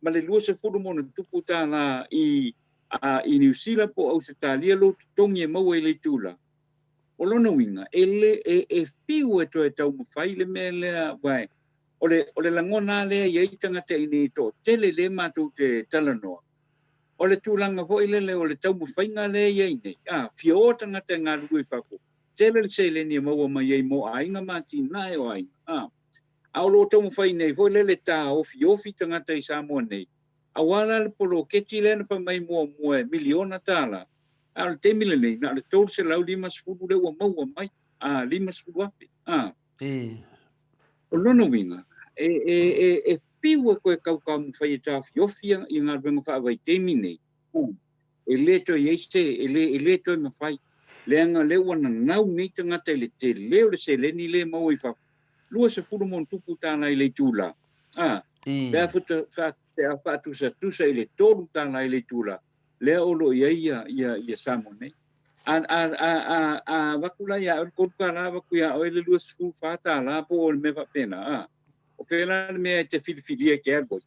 Ma le lua se furu mona tupu tāna i New Zealand po Australia lo tutongi e maua i le tula. O lona winga, e fiu e to e tau mawhai le mea lea, wai, o le langona lea i eitangata i ni to, tele le mātou te talanoa. O le tūlanga ho i lele o le tau mawhai ngā lea i nei, fia o tangata ngā rui whako, tele le se le ni maua mai ei mo ainga māti nai o ainga. A o lo tau mawhai nei, ho i lele tā ofi tangata i Samoa nei, a wala le polo keti le na pa mai mua miliona tāla, al te mile nei na le tolu se lau lima sefulu le ua maua mai lima sefulu ape o lona winga e piu e koe kaukau mawhai e tāwhiofia i ngā renga whaavaitemi nei e le toi eiste e le toi mawhai le anga le ua na nau nei tangata i le te leo le se le ni le maua i wha lua sefulu mon tupu tāna i le tūla le afuta whaatusa tusa i le tolu tāna i le tūla le olo ia Samoa nei. Wakula ia kotka la wakuya o le lua school fata la po o me pena. O fela me te filifilia ke albo.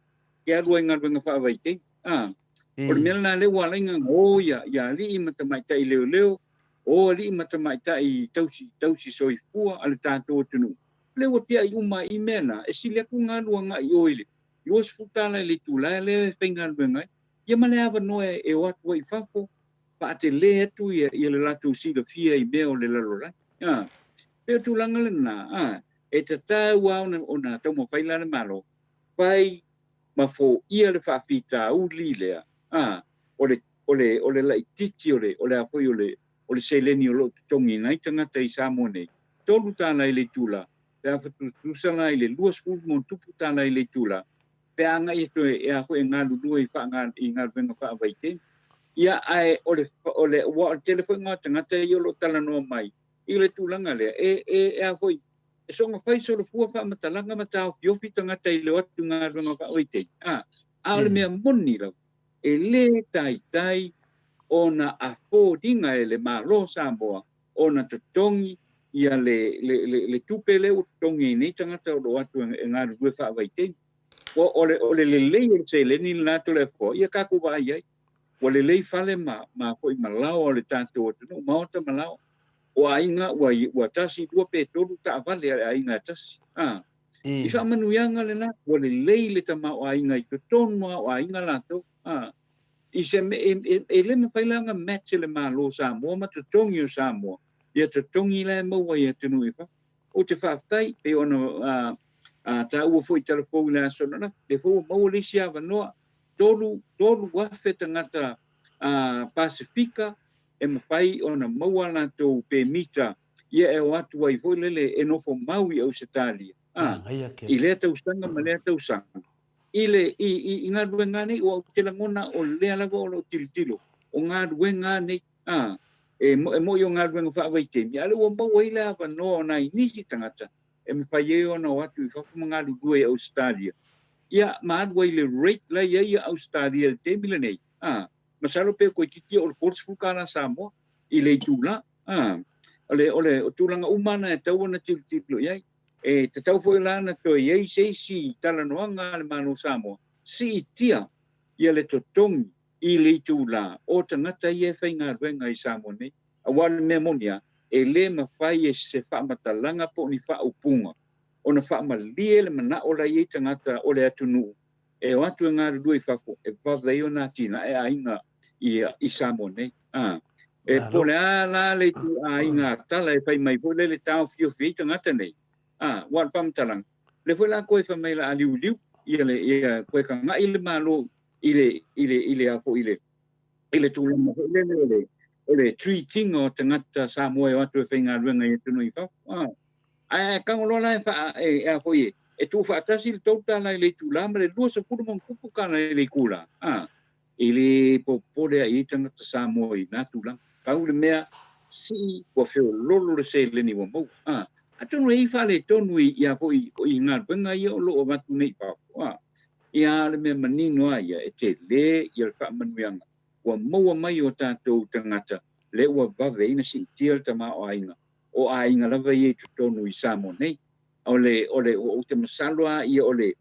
Ke albo inga wenga fa vai te. O me na le wala inga o ia li mata mai tai leo. O li mata mai tai tausi soi fua al tato tunu. Le o tia i uma i mena e sile ku nga luanga i oile. Lua school tala le tula le penga wenga. Ia malea noe e watu i whako, pa te le atu i le latu si le fia i mea o le lalora. Peo tūlanga le nā, e te tāu au o nā tau mo whailana malo, pai ma fo ia le whawhita u li lea, o le lai titi o le awhoi o le seleni o lo tongi nai tangata i Samoa nei. Tolu tāna i le tūla, pe a whatusala i le luas fulu mon tupu tāna i le tūla, pe anga i to e a ko ngā lulu i wha i ngā wenga wha vai te. Ia ai o le wa telefon ngā tangata i o lo talanoa mai. I le tūlanga lea e a hoi. E songa whai so le fua wha matalanga matao fiofi tangata i le watu ngā wenga wha vai te. A le mea moni lau. E le tai o na a fōringa e le mālo Samoa o na tutongi ia le tupele o tutongi nei tangata o lo watu ngā rue wha vai te. O le lei se le ni na to le fo ia ka ku vai ai o le lei fale ma ko i malao o le tanto no ma ta malao o ainga wa tasi dua pe tolu ta vale ainga tasi i fa manu yanga le na o le lei le ta ma o ainga i ton ma o ainga la to i se e le me failanga match le ma lo Samoa ma to tongi o Samoa ia to tongi le mo wa ia tunu i fa o te fa tai pe ono ta ua foi telefone la sona le fo mo le sia vanoa tolu wafe tangata Pasifika e mafai ona maua na to pe mita ia e watu ai foi lele e no fo maui au Italia i le tau sanga ma le tau sanga i ngā ruenga nei o te langona o le alago o lo tilitilo o ngā ruenga nei e mo i o ngā ruenga whaavai temi ale o maua i le avanoa na i nisi tangata e me fai e ona watu i whakamanga rurue i Australia. Ia maadwa i le rate la i Australia le te mila nei. Masalo pe koe titi o le portsfuka na Samoa i le tūla. O le tūlanga umana e tau ana tilitilo iai. E te tau fo i lana to iei si talanoanga le mano Samoa. Si tia ia le totongi i le tūla o tangata i e whai ngā ruenga i Samoa nei. Awale mea monia e le mawhai e se whaamatalanga po ni whaupunga. O na whaamalie le mana o la i tangata o le atunu. E o atu ngā rurui whako, e wawai o nā tina, e ainga i Samoa nei. E pole a la le tu a inga tala e whai mai po le tau fio fio tangata nei. wan pam talang le foi la koe fa mai la aliu liu ia koe ka ngai le malo ile a po ile tu le treating o tangata Samoa o atu whainga ruenga i tunu i whau. Ai kango lai fa a po e tu fa tasi le tauta lai le tu la le lua sa puru mong kupu kana le kula. Ile popore ai tangata Samoa i natu lang. Kau le mea si wa feo lolo le se le ni wa mau. Atonu e fa le tonu i a po i ngā ruenga i o lo o matu nei pa. Ia le mea manino ai e te le i al wha manuianga. Wa maua mai o tātou tangata le ua vawe ina si tia ta ma o ainga. O ainga lava i e tutonu i Samoa nei. O te masalua i o i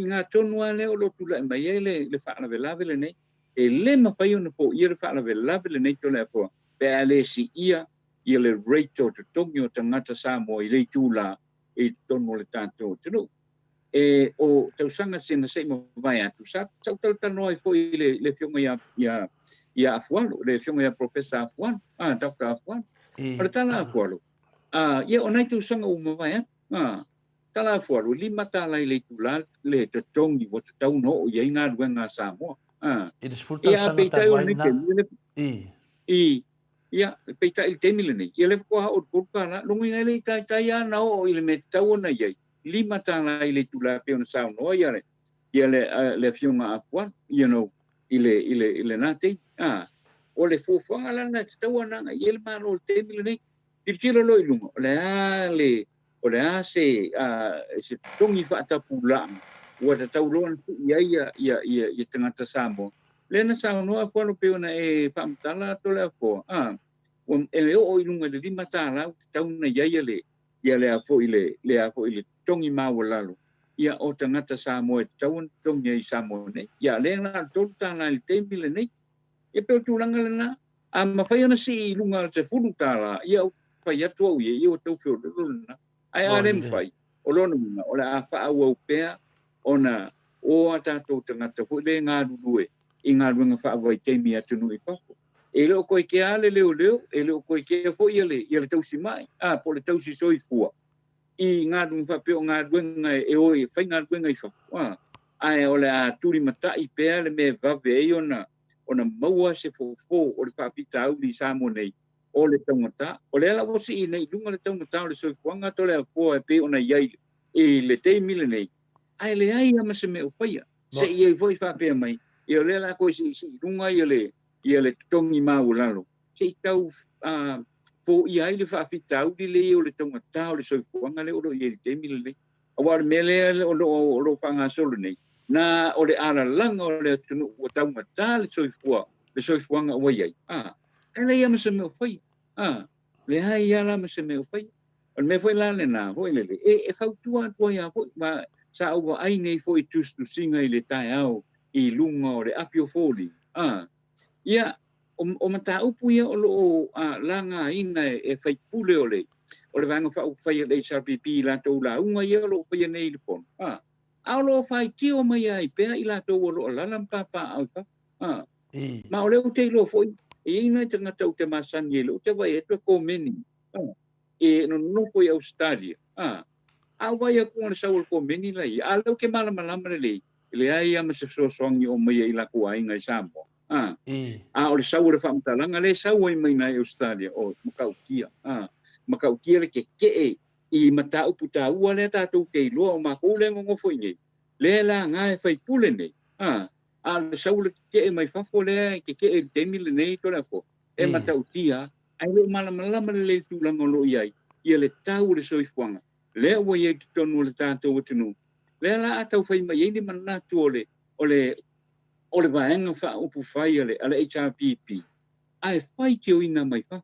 ngā tonua le o lo tula e mai e le whaana velave le nei. E le mawhai o na po i le whaana velave le nei tole a poa. Pe a le si ia i le rate o tutongi o tangata Samoa i le tūla i tonu le tātou tunu. O tausanga sena sei mo vai atu sa tau tano ai foi le fionga ia afualo le fionga ia professor afuan Dr. afuan para tala afualo ia onai tausanga o mo vai tala afualo lima tala le tulal le tongi o tau no ia inga ruenga Samoa it is full tausanga ta vai na ia peita il temilene ia le ko o kurpa no ngai le tai ana o ile me tau na ia lima tala ile tula pe on sa no ia le fionga afwa ile nate o le fofonga la na tau na ile malo te milene il tiro lo ilungo o le se tongi fa ta pula o ta tau lo ia tangata Samoa le na sa no afwa lo pe ona e pamtala to le afwa o ilunga le lima tala tau na ia le afo ile tongi mawalalu ia o tangata Samoa tau tongi i Samoa nei ia le na tolta na le temile nei e pe tulanga le na ma fai ona si lunga te fulu tala ia pa ia tu ia o tau fio na ai arem fai o lona o la fa au pea ona o ata to tangata fu le nga due i nga runga fa vai temi atu no i papo e lo ko ke ale leo e lo ko ke fo ia le tau si mai po le tau si soi fua i ngā runga whapeo ngā ruenga e oi, whai ngā ruenga i whakua. Ai o le a turi mata i pēa le me vawe e ona maua se fōfō o le whapita au li Samoa nei o le taungata. O le ala wasi i nei lunga le taungata o le soifuanga to le a fōa e pē ona iai e le te mile nei. Ai le ai ama se me o whaia. Se i e voi whapea mai. I o le ala koe si lunga i le tongi mau lalo. Se i tau po ia ile fa fitau di le o le tonga tau le soifuanga le o lo ye te mile le awar mele o lo fanga solo nei na o le ara langa o le tunu o tonga tau le soifuanga o ye ele ia me se me foi le ai ala me se me foi o me foi la le na foi le e fa tua ia foi ma sa o ai nei foi tu singa ile tai au I lunga o le apio foli ia o mata upu ia o lo langa ina e fai pule o le vanga fa u fai le SRPP la to la unga ia lo fai nei le pon a lo fai tio mai ai pe I la to lo la lampa pa au ma o le o te lo foi e ina te ngata o te masani e lo te vai e to komeni e no foi Australia a vai a ko le sa o komeni la a lo ke mala le ai ama se songi o mai I la ko ai ngai Samoa o le sau le whamtalanga le sau I mai nai Australia o makaukia le ke I mata uputa ua le tātou kei loa o mako le ngongo foi nei le la ngai fai pule nei le sau le ke mai fafo le ke temi le nei to le fo e mata utia ai le malama le tūlanga lo iai ia le tau le soifuanga le ua ia ki tonu le tātou atunu le la atau fai mai ni manatu o le vaenga fa upu fai ale HRPP ai fai ke ina mai fa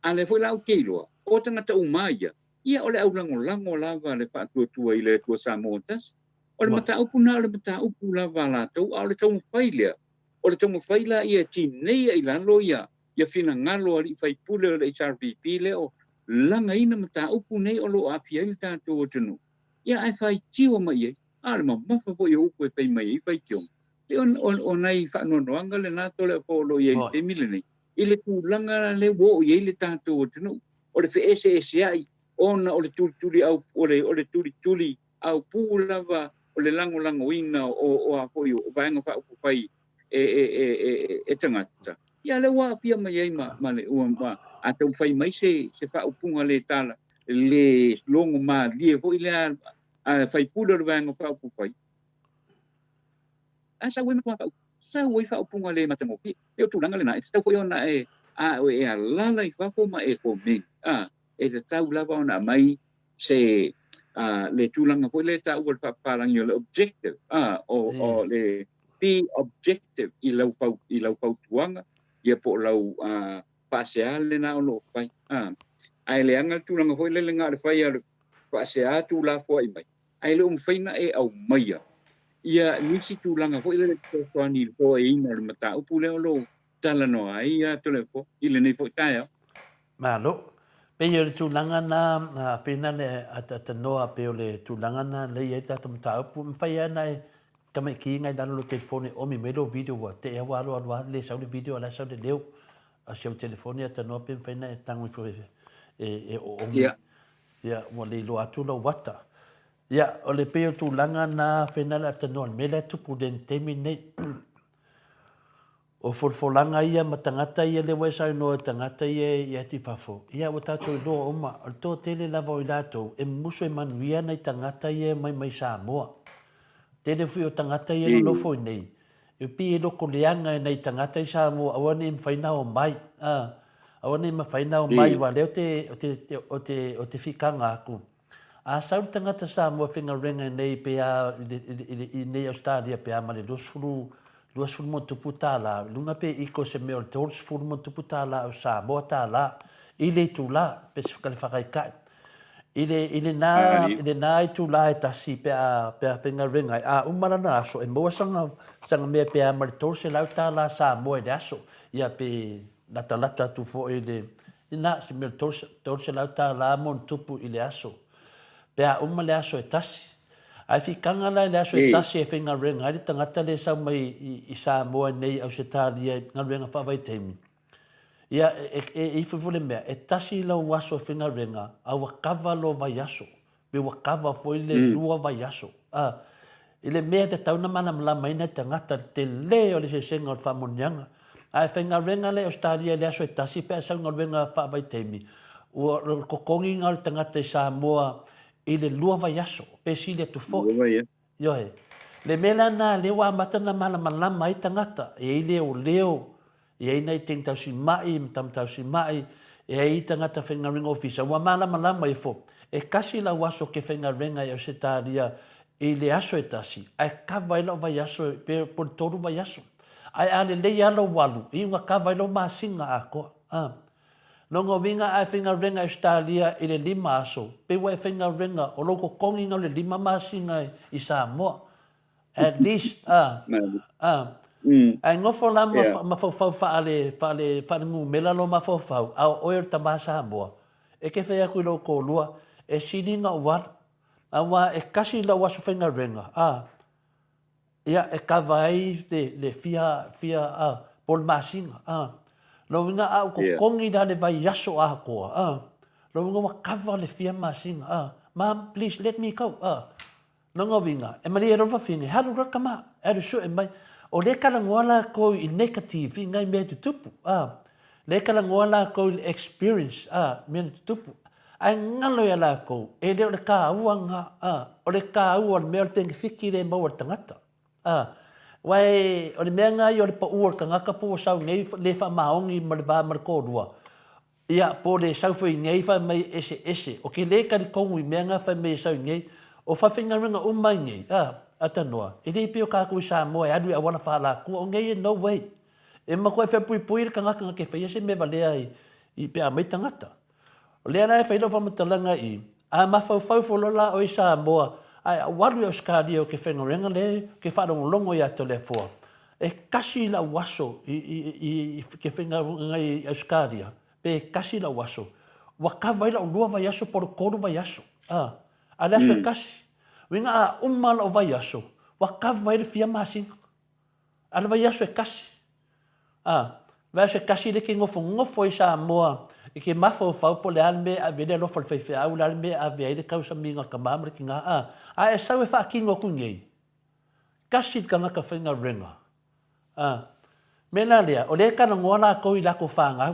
ale foi lau keilo o tanga ta umaya ia ole au lango lava le fa tua I le tua Samotas o le mata upu na le mata upu lava la tau ole tau fai le o le tau fai la ia tinei I lalo ia fina ngalo ali fai pule o le HRPP le o langa ina mata upu nei o lo apia I tātou tunu ia ai fai tio mai ale mafa po yo upu fai mai fai tio o nai whanonoanga le nato le polo I te mile nei. I le tūlanga le wo I le tātou tunu. O le whi ese ai, ona o le tuli au o le tuli au pulava o le lango ina o a foi o vaenga fa o pai e tangata ia le wa pia mai ai ma le ua a tau fai mai se fa upunga le tala le longo ma lie foi le a fai pula le vaenga fa o pai a sa wei fa upunga le matango pi e tu langa le na e tau foi ona a o e ala lai fa ko ma e ko me e te tau lava ona mai se le tulanga foi le tau o papalangi o le objective o le be objective i lau pau tuanga ia po lau pasea le na ono pai ai le anga tulanga foi le nga le fai le pasea tu la foi mai ai le faina e au mai ia nisi tulanga foi le toani po e ina le mata upu le lo tala no ai ia tole po i le nei foi taia Malo. Pe yo le tulanga na pena le ata noa pe o le tulanga na le ia tata mata upu mfai ana e kama ki ngai dano lo telefone o mi melo video wa te e walo alwa le sa le video ala sa le leo a se o telefone ata noa pe mfai na e tango e o mi ia mo le lo atu lo wata ia o le pe o tulanga na pena le ata noa me le tupu den temine o folfolanga ia ma tangata ia le waisa no tangata ia ti fafo ia o tatou lo o ma o to tele lava o lato e muso e manuia nei tangata ia mai Samoa tele fui o tangata ia no fo nei e pi e loko leanga nei tangata i Samoa awani me faina o mai awani me faina o mai wa le o te fikanga aku a sau tangata Samoa finga renga nei pe a nei Australia pe a male dos fulu luas fulu tupu tala lunga pe iko se me o tors fulu tupu tala o Samoa tala ile tula pe se kale fakai kai ile na i tula e tasi pe a finga renga a umana na aso e moa sanga me pe a male tors lau tala Samoa e aso ia pe lata tu fo ile ina se me tors lau tala mon tupu ile aso pe a umale aso e tasi ai fikanga la le aso e tasi e whenga renga ai tangata le sau mai i Samoa nei au se tālia ngā renga whawai teimi ia e whiwhule mea e tasi lau waso e whenga renga a wakawa lo vai aso me wakawa foi le lua vai aso i le mea te tauna mana mla mai nei tangata te le o le se senga o whamonianga ai whenga renga le Australia le aso e tasi pe a sau ngā renga whawai teimi ua kokongi ngā tangata i Samoa i le lua vai aso pe si le tufo yo he le mela na le wa matana mala malama i tangata e ile o leo e nei ting tau si mai tam tau si mai e i tangata whenga ringa ofisa wa mala malama i fo e kasi la waso ke whenga ringa i o se tāria i le aso e tasi ai kawa ilo vai aso pe por toru vai aso ai ale le alo walu i unga kawa ilo masinga ako Nongo winga ai whinga renga Australia i le 5 aso. Pe wai whinga renga o loko kongi ngau le 5 masinga i Samoa. At least, Ai ngofo la ma fau whaale ngu melalo ma fau au oer tama Samoa. E ke whea kui loko lua, e sininga uwar. Awa e kasi la waso whinga renga. Ia e kawai le fia pol masinga. Lo winga au ko kongi da le vai yaso a ko lo winga wa cover le fia masinga mom please let me go no ngo winga e mali ro fa fini halu ra kama e so e mai o le kala ngola ko i negative ngai me tu tupu le kala ngola ko experience me tu tupu ai ngalo ya la ko e le ka uanga o le ka u o me te fiki le mo tangata Wai, o le mea ngai o le pa ua ka ngaka po sau ngei le wha maongi ma le vā markorua. Ia, po le sau whai ngei wha mai ese. O ke le kari kongu i mea ngai wha mai sau ngei, o wha whinga ringa umai ngei. Atanoa. E rei pio kāku i Samoa, e adu i awana wha la kua, o ngei e no way. E mako e wha pui ka ngaka ngake whai ese me walea i pia mai tangata. O lea nai whai lo whamatalanga i, a mawhau wholola o i Samoa, ai walu Australia o ke whenga renga le, ke whanongo longo i ato le fua. E kasi la waso i ke whenga renga i Australia, pe kasi la waso. Wakawa ila o lua vai aso por koru vai aso. A le aso e kasi. Winga a umala o vai aso. Wakawa ila fia masinga. A le vai aso e kasi. Vai aso e kasi le ke ngofo i Samoa. e ke mafo fa po le alme a vele lo fol fe au le alme a vele causa minga ka mamre ki nga a e sa we fa kingo kungi kasi ka nga ka fenga renga mena lea o le kana ngona ko i la ko fanga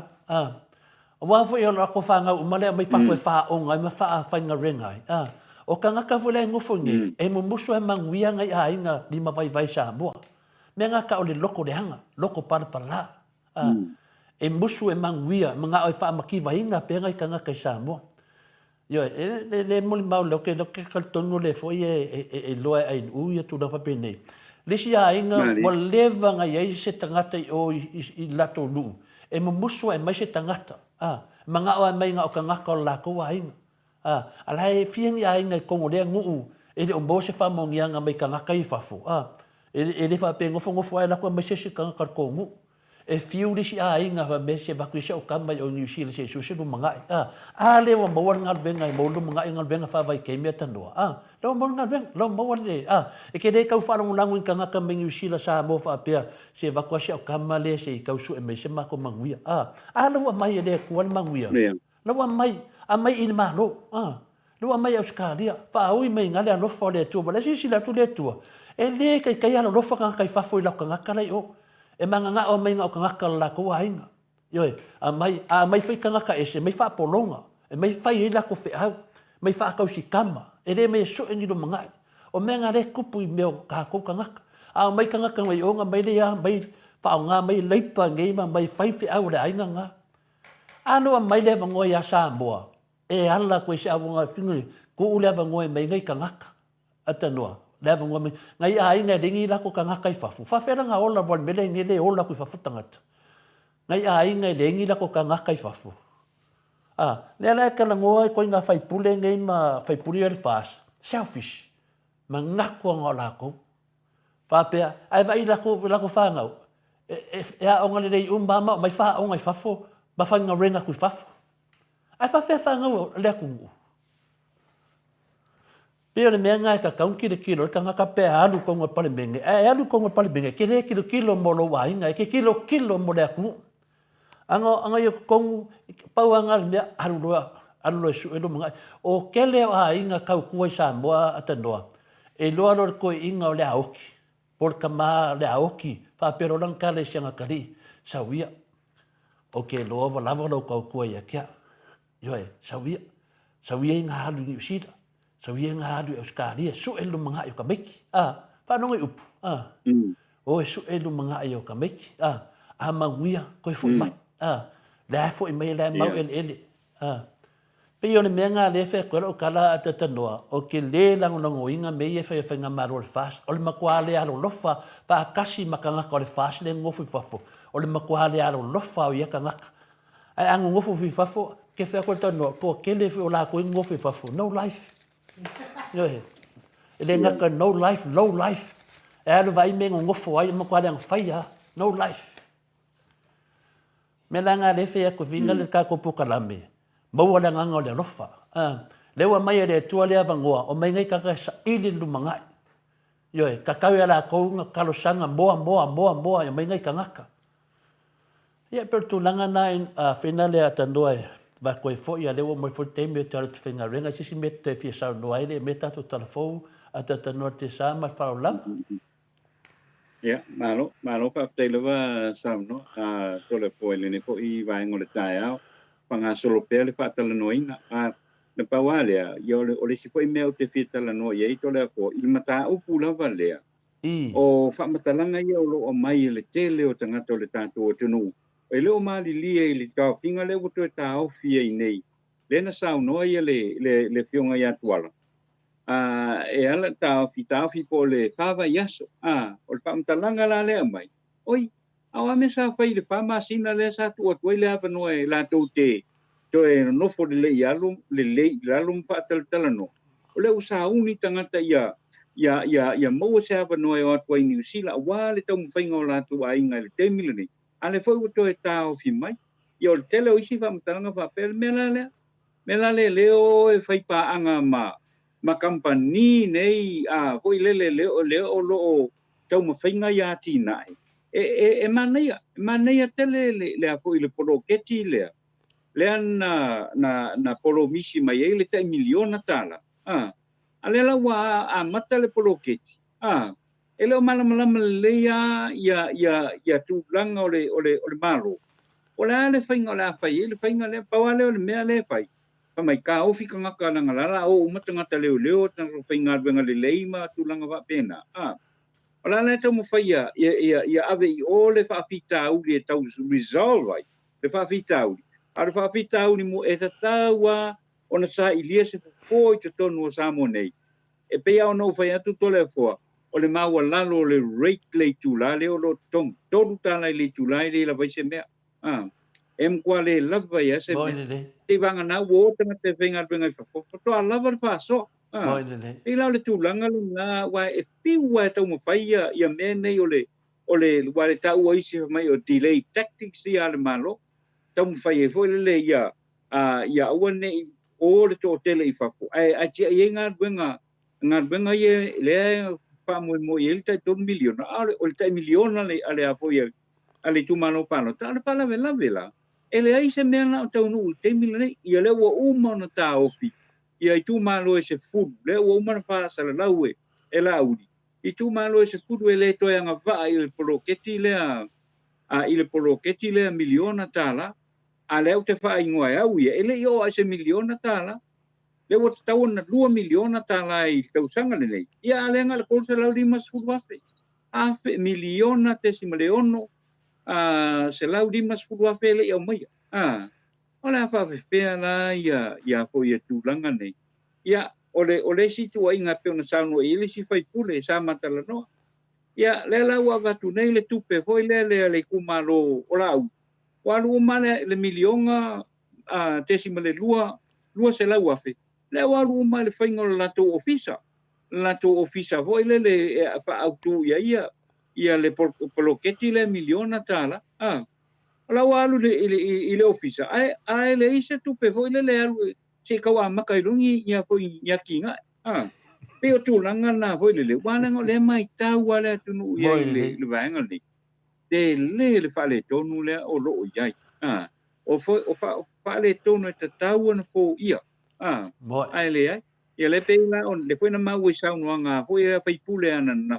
o wa fo yo la ko fanga o male mai fa fo fa o nga ma fa fenga renga o ka nga ka vole ngofungi e mo musu e manguia ngai a inga lima vai Samoa me nga ka o le loko le hanga loko para e musu e manguia mga o fa makiva inga pe ngai ka nga ka Samoa yo le mo mau lo ke ka tonu le fo e lo ai u ia tu na pa pene le si a inga mo leva ngai ai se tangata o i lato lu e mo musu e mai se tangata mga o mai nga o ka nga ka la ko wa inga ala e fiang ia inga kongo le ngu e le ombo se fa mongia nga mai ka nga kai fafo e le fa pe ngofo ai la ko mai se ka nga ka kongo e fiu disi a inga va me se vakuisa o kama o New Zealand se su lu manga le wa mo ngal venga mo lu manga ngal venga fa vai ke me tando lo mo ngal venga lo mo le e ke de ka fa lo langu ka nga ka me New Zealand sa mo fa pe se vakuisa o kama le se ka su e me se ma ko manguia lo wa mai le ko manguia lo wa mai a mai in ma lo wa mai Australia fa ui mai ngale lo fo le tu ba le si la tu le tu e le kai ya lo fa ka kai fa fo la ka nga ka lai o e manga nga o mai nga o ka ngaka la ko ainga yo a mai fai ka ngaka ese mai fa polonga e mai fai la ko fe au mai fa ka usi kama e le mai so ngi do manga o menga le kupu i meo ka ko ka ngaka mai ka ngaka mai o nga mai le ya mai fa nga mai leipa ngai mai fai fe au le ainga nga ano mai le vango ya Samoa e ala ko se avunga fingi ko ule vango mai ngai ka ngaka atanoa leva ngome ngai ai ngai dingi la ko kanga kai fafu fa fera nga ola vol mele ngi le ola ku fafu tangat ngai ai ngai dingi la ko kanga kai fafu le la ka ngoi ko nga fai pule ngai ma fai pule fast selfish mangako ngola ko fa pe ai vai la ko fa nga e a onga le mama mai fa onga fafu ba fa nga renga ku fafu ai fa fe fa nga le ku Pio le mea ngai ka kaunki le kilo, ka ngaka pe alu kongo pale menge. Alu kongo pale menge, ke le kilo mo lo wa inga, ke kilo mo le aku. Anga yo kongo, pau anga le mea alu loa su elu mga. O ke le a inga kau kua i Samoa atanoa. E loa lo koe inga o le aoki. Por ka maa le aoki, wha pero lang ka le sianga kari, sawia. O ke loa wa lava lo kau kua i a kia. Yoe, sawia. Sawia inga halu ni usida. So ia nga adu Australia su elu mga yo ka meki pa no ngai upu o su elu mga yo ka meki manguia ko fu mai la fu mai la mau ele pe yo le menga le fe ko lo kala atanoa o ke le lang no inga me ye fe nga marol fast o le makwale alo lofa pa kasi makanga ko le fast le ngofu fafo o le makwale alo lofa o ya ka ngaka ai angu ngofu fafo ke fe ko tano po ke le fe o la ko ngofu fafo no life yo ele ngaka no life low life alu vai mengo ngofo ai mo kwa dang faia no life melanga le fe ko vinga le ka ko pukalame mo wala nga ngole lofa le wa mai le tua le avangoa o mai ngai ka sa ili lu mangai yo ka ka la ko nga kalo sanga boa yo mai ngai ka ngaka ya per tu langa na finale atandoa va ko fo ia le mo fo teme tal te finga renga si mette fi sa no ai meta to telefon atata norte sa ma fa lam ya malo pa te leva sam no to le po le ne ko i va ngole taia panga solo pe le fa tala no inga le pa wale yo le o le si ko i meo te fi tala no ye to le ko il mata o pula vale o fa matalanga yo lo o mai le tele o tanga to le tanto o tunu e leo mali lia i le tau pinga leo kutu e tau fia i nei. Lena sau noa ia le fionga ia tuala. E ala tau fi po le whawa yaso. O le pamtalanga la lea mai. Oi, au ame sa whai le whamasina lea sa tua tuai le hapa noa e la tau te. To e nofo le lei alum, le alum whaataltala no. O leo sa uni tangata ia maua se hapa noa e o atuai New Zealand. Wa le tau mwhainga o la tu ainga le temila nei. Ale foi o to tao fi mai yo le tele o isi fa mtanga fa pel melale leo e fai pa anga ma company nei foi le o lo tau ma fainga ya ti nai e mania tele le a foi le poro keti le lea na polo misi mai ai le tai miliona tala. Ale la wa a mata le polo keti. Ele o malama leia ia tu langa ole malo. Ola le fainga la fai le fainga le pawale ole mea le fai. Pa mai ka ofi ka ngaka langa lala o matangata leo tan fainga benga le leima tu langa va pena. Ola le tau mo faia ia ave I ole fa fita u le tau resolve ai. Le fa fita u. Ar fa fita u ni mo e tawa ona sa ilia se foi te tonu o Samoa nei. E pe au no fai atu tole fo. O le maua lalo le rate le tula le o lo tong toru tala le tula le la vai se mea. Em kwa le lava ia se Moi mea. le. Te vanga na wo tanga te venga venga fa fo. To a lava fa so. Moi le. E la le tulanga le na wa e piwa e tau mo fai ia me nei o le wa le tau o isi mai o delay tactics ia le malo. Tau mo fai e fo le ia ia ua nei o le to tele I fa fo. Ai tia ia ngar ia le pa mo il tai 2 miliona o tai miliona ale apo ia ale tu mano pano ta le pala vela ele ai se mena tau no te miliona ia le wa uma na ta ofi ia tu malo ese food le wa uma pa sala laue ela udi I tu malo ese food ele to ia va il poloketi le il poloketi le miliona tala ale o te fa ingoa au ia ele io ese miliona tala le o tau na 2 miliona tala I tau sanga nei ia alenga le kolse lau rimas fuafe afe miliona tesimaleono se lau rimas fuafe le o mai ola fa fe la ia fo ia tu langa nei ia ole si tu inga pe na sauno ile si fai pule sa matala no ia le la wa va tu nei le tupe foi le kumalo ola walu male le miliona tesimale lua se lau afe le walu male faingo lato ofisa foi le fa autu ia le poloketi le miliona tala la walu le ofisa ai le isa tu pe foi le alu se kawa makailungi ia foi ia kinga pe o tu langa na foi le wala le mai tau wala tu nu ia le vanga le fa le tonu le o lo ia o fa le tonu te tau na fo ia ai le ai ia le pe la on le foi na mau sa no nga foi ia fai pule ana na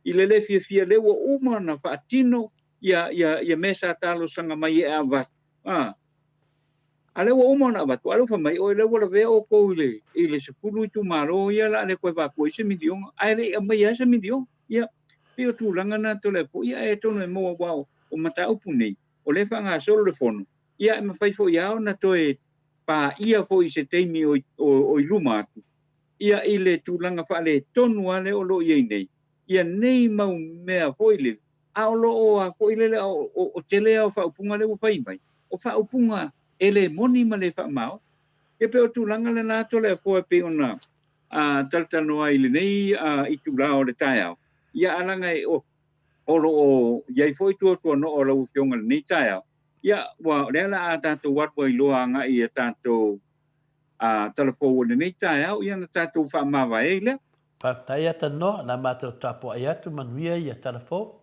ile le fia le wo uma na fa tino ia mesa talo sanga mai e ava ale wo uma na va to fa mai o le wo ve o ko ile se pulu tu maro ia la le ko va ko se milion ai le mai ia se milion ia pe tu langa na to le po ia e to no mo wa o mata upu nei o le fa nga solo le fono ia me fai fo ia na to e pa ia fo I se teimi o luma ia ile tu langa fa le tonu ale o lo ia nei ia nei mau mea fo ile a o lo o fo ile le o tele o fa upunga le o fai mai o fa upunga ele moni ma le fa mau e pe o tu langa le na to le fo pe ona taltano ai le nei I tu la o le tai ia alanga o lo ia foi tu no o lo fionga nei tai ia wa le la tato wat boy lo anga ia tato telefo le nei tai ia na tato fa ma va ele Pa tai ata no na mata tapo ai atu manuia ia telefo.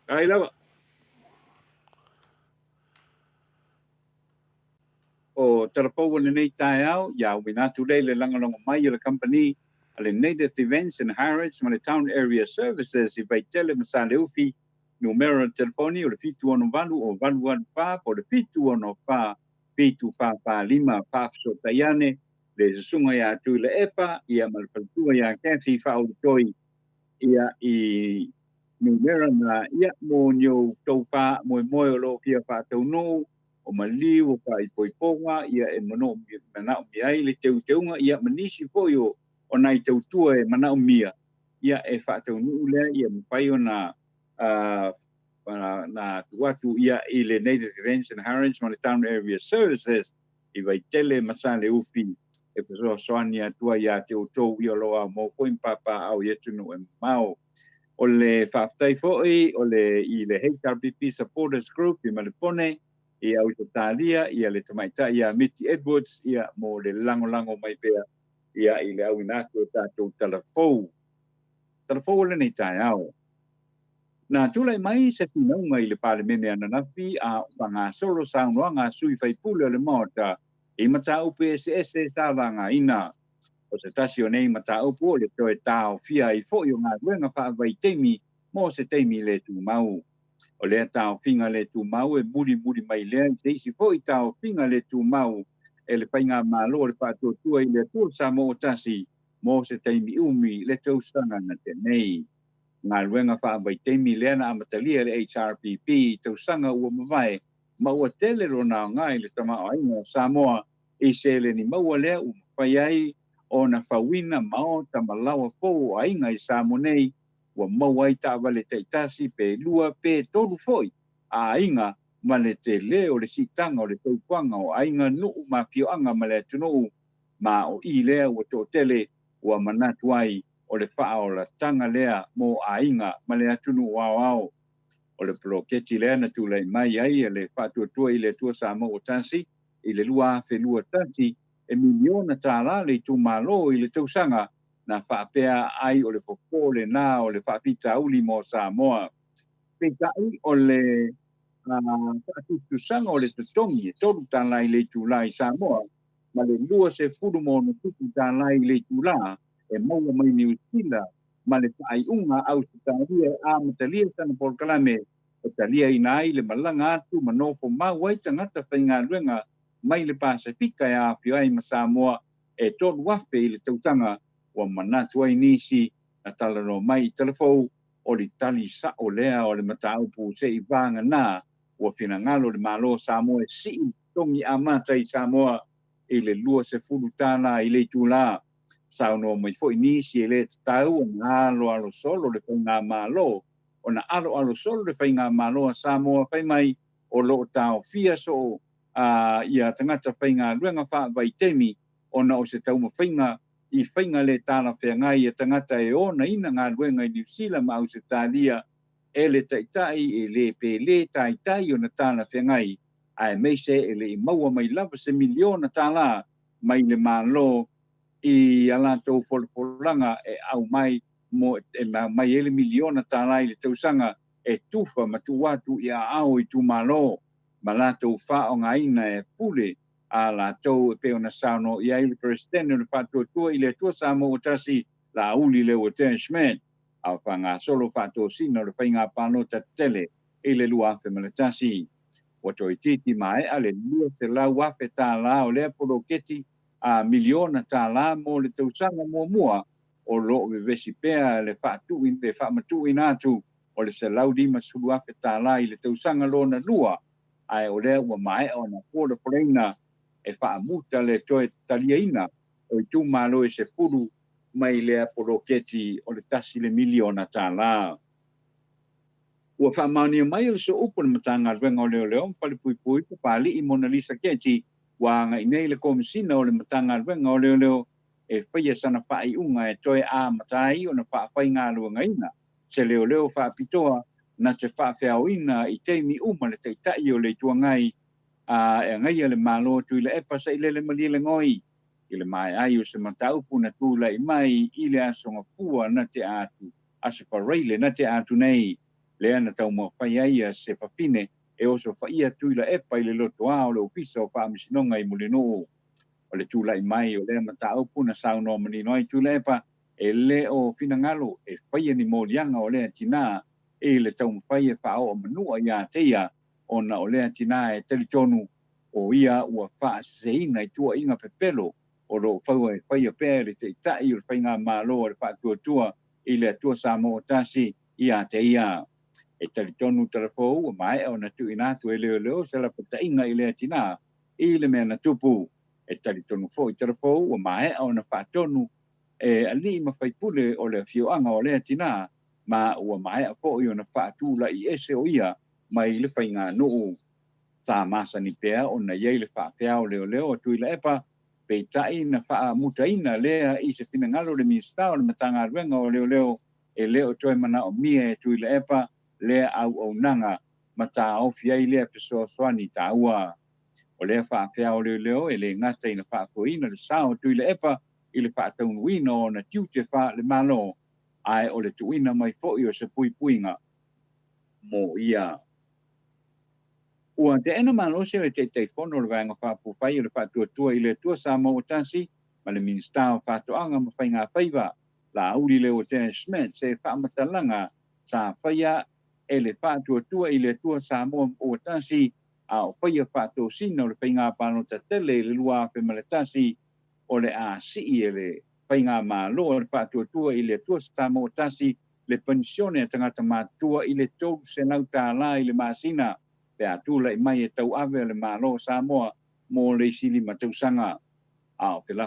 ai la o telefo le nei tai ia we na tu le langa longa mai le company le native events and heritage ma le town area services I vai tele masale ufi numero telefoni o le fitu ono valu o valu wan pa po le fitu ono pa fitu pa lima pa so tayane le sunga ya tu le epa ia mal faltua ya kensi fa o toi ia I numero na ia mo nyo to pa mo o lo fia pa to no o mali o pa I poiponga ia e mono na mi ai le teunga ia manisi po yo o nai tautua e mana o mia ia e whaatau nuu lea ia mpai o na tuatu ia I le Native Events and Heritage ma le Town Area Services I vai tele masale ufi e pesoa soani atua ia te o tau ia loa mo koin papa au ietunu e mau o le whaafitai foi o le I le HRBP Supporters Group I Malipone I au Talia ia le tamaita ia Mitty Edwards ia mo le lango mai pea ia I le au inako tatou telefou le nei tai au Na tula mai se pinonga I le palemene ana nafi a panga solo saunoanga sui faipule le mota I mata upe ese tawanga ina o se tasi o nei mata upo le toe tau fia I fo yo ngā ruenga wha vai teimi mo se teimi le tu mau o le tau finga le tu mau e muri mai lea I te isi fo I tau finga le tu mau e le painga malo le pato tua I le tu sa mo tasi mo se teimi umi le tau sanga na te nei ngā ruenga wha vai teimi lea na amatalia le HRPP tau sanga ua mawai ma ua tele rona ngai le tama o ainga Samoa I se le ni maua lea ua mawai ai o na whawina mao ta malawa fo a inga I Samonei wa mawai ta wale te itasi pe lua pe toru foi a inga ma le te leo le sitanga o le taukwanga o a inga nuu ma pioanga ma le tunuu ma o I lea wa to tele wa manatu ai o le wha o la tanga lea mo a inga ma le atunu wao o le proketi lea na tūlei mai ai le whātua I le tua Samoa o tasi I le lua whelua tasi e miliona tāla le tu malo I le tausanga na whaapea ai o le fokole na o le whaapita uli mo Samoa. Pekai o le whaatutusanga o le tutongi e toru tāla I le tūla I Samoa ma le lua se furu mo no tutu tāla I le tūla e maua mai New Zealand ma le whaai unga au se tālia a matalia sana polkalame e talia I nai le malanga atu manofo mawai tangata whainga ruenga mai le Pasifika e a pio ai ma Samoa e tonu wafe I le tautanga wa manatu ai nisi na talano mai telefou o li tali sa o lea o le mataupu se I vanga na wa fina ngalo le malo Samoa si tongi amata I Samoa I le lua se furu tana I le tūla sauno mai fo nisi e le tau o ngalo alo solo le whainga malo o na alo solo le whainga malo a Samoa whai mai o lo tau fia so ia tangata whainga ruenga wha vai temi o na o se tau ma whainga I whainga le tāna whaingai e tangata e o na ina ngā ruenga I New Zealand ma au se tālia e le taitai e le pe le taitai o na tāna whaingai ai meise e le I maua mai lava se miliona tāla mai le malo I ala tau folanga e au mai mo e mai ele miliona tāla I le tausanga e tufa ma tu watu I a au I tu malo ma la tau wha o ngā ina e pule a la tau pe ona sauno I ai le presidente le whatua tua I le tua Samoa o tasi la uli le o ten Schmidt a whanga solo whatua sino le whainga pano ta tele I le lua afe ma le tasi o toi titi mai a le lua se lau afe tā la o le apolo keti a miliona tāla mo le tausanga mua o lo vesi pea le whaatui pe whaamatui nātu o le se laudi masulu afe tāla I le tausanga lona lua ai o lea ua mai o na kōra poreina e whaamuta le toe taliaina o I tū malo e se puru mai le apoloketi o le tasi le miliona tāla. Ua whaamania mai o le so upo le matanga ruenga o leo pali pui pali I Mona Lisa Keti wa ngai nei le komisina o le matanga ruenga o leo e whaia sana whai unga e toe a matai o na whawhai ngā lua ngaina. Se leo whaapitoa na te whawhiaoina I teimi uma le teitai o le tuangai e ngai le malo tu I le epa sa I le malile ngoi. I le mai ai o se mataupu na tūla I mai I le asonga pua na te atu. Asa pareile na te atu nei. Lea na tau mo whai ai se papine e oso whaia tuila epa I le loto a o le ofisa o whaamisinonga I mulino o le tūla I mai o lea mataupu na sauno manino ai tūla epa e le o finangalo e whaia ni molianga o lea tina e le tau mwhaia whao o manua ia teia o na o lea tina e telitonu o ia ua wha seina I tua inga pepelo o lo whaua e whaia pēr e te itai o le whainga malo o le wha tua I le tua Samoa tasi ia teia. E talitonu telefou o mai o na tuinatu e leo se la patainga I lea tina I le mea na tupu e talitonu fo I telefou o mai o na whaatonu e ali ma whaipule o le fioanga o lea tina ma ua mai a fo I o na whaatula I ese o ia mai le whainga nuu tā masa ni pea o na iei le whaapea o leo o tuila epa pe tai na wha mutaina lea I se pinangalo le minsta o le matanga ruenga o leo e leo toi mana o mia e tuila epa lea au nanga ma tā ofi ai lea pesoa soani tā ua. O lea whaapea o leo e le ngata I na whaakoina le sao tuila epa I le whaataunuina o na tiute wha le malo ai o le tuina mai fo'i o se puipuinga. mo ia. Ua te ena malosi le te fono le vanga whapupai o le whatuatua i le tua Samoa tasi, ma le minsta o whatuanga ma whainga whaiva, la auli le o Dennis Smith se whamatalanga sa whaia e le whatuatua i le tua Samoa o tasi, a o whaia whatu sino le whainga pano ta tele le lua pe maletasi o le a si e le whainga malo le whatuatua i le tua Samoa tasi, le pensione tangata matua i le tau se nauta la i le masina, pe atula i mai e tau ave le malo Samoa mo le sili matausanga a o te la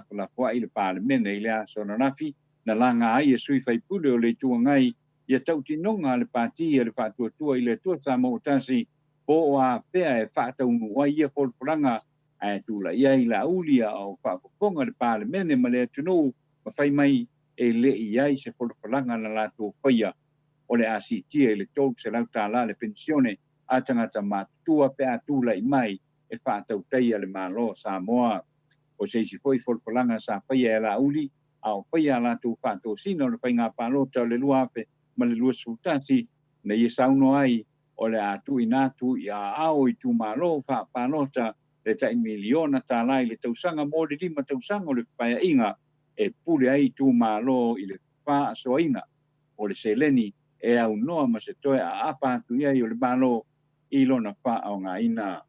i le parlemene i le aso na nafi na langa ai e sui fai pule o le tuangai ia tau tinonga le pati e le whatuatua i le tua Samoa tasi po a pea e whatau nua ia kolporanga a tula ia i la ulia o whakoponga le parlemene ma le atunu ma fai mai e le iai se kolporanga na la tua whaia o le asitia i le tau se lauta la le pensione a tangata matua pe atula i mai e whātau teia le malo Samoa. O seisi foi folpolanga sa whaia e la uli, a o whaia la tu whātau sino le whainga pālota o le luape ma le lua sultati, na i sauno ai o le atu i nātu i a ao i tu malo wha pālota le tai miliona tā lai le tausanga mo le lima tausanga o le whaia inga e pule ai tu malo i le wha soaina o le seleni e au noa ma se toe a apa atu iai o le malo i lona wha o ngā ina.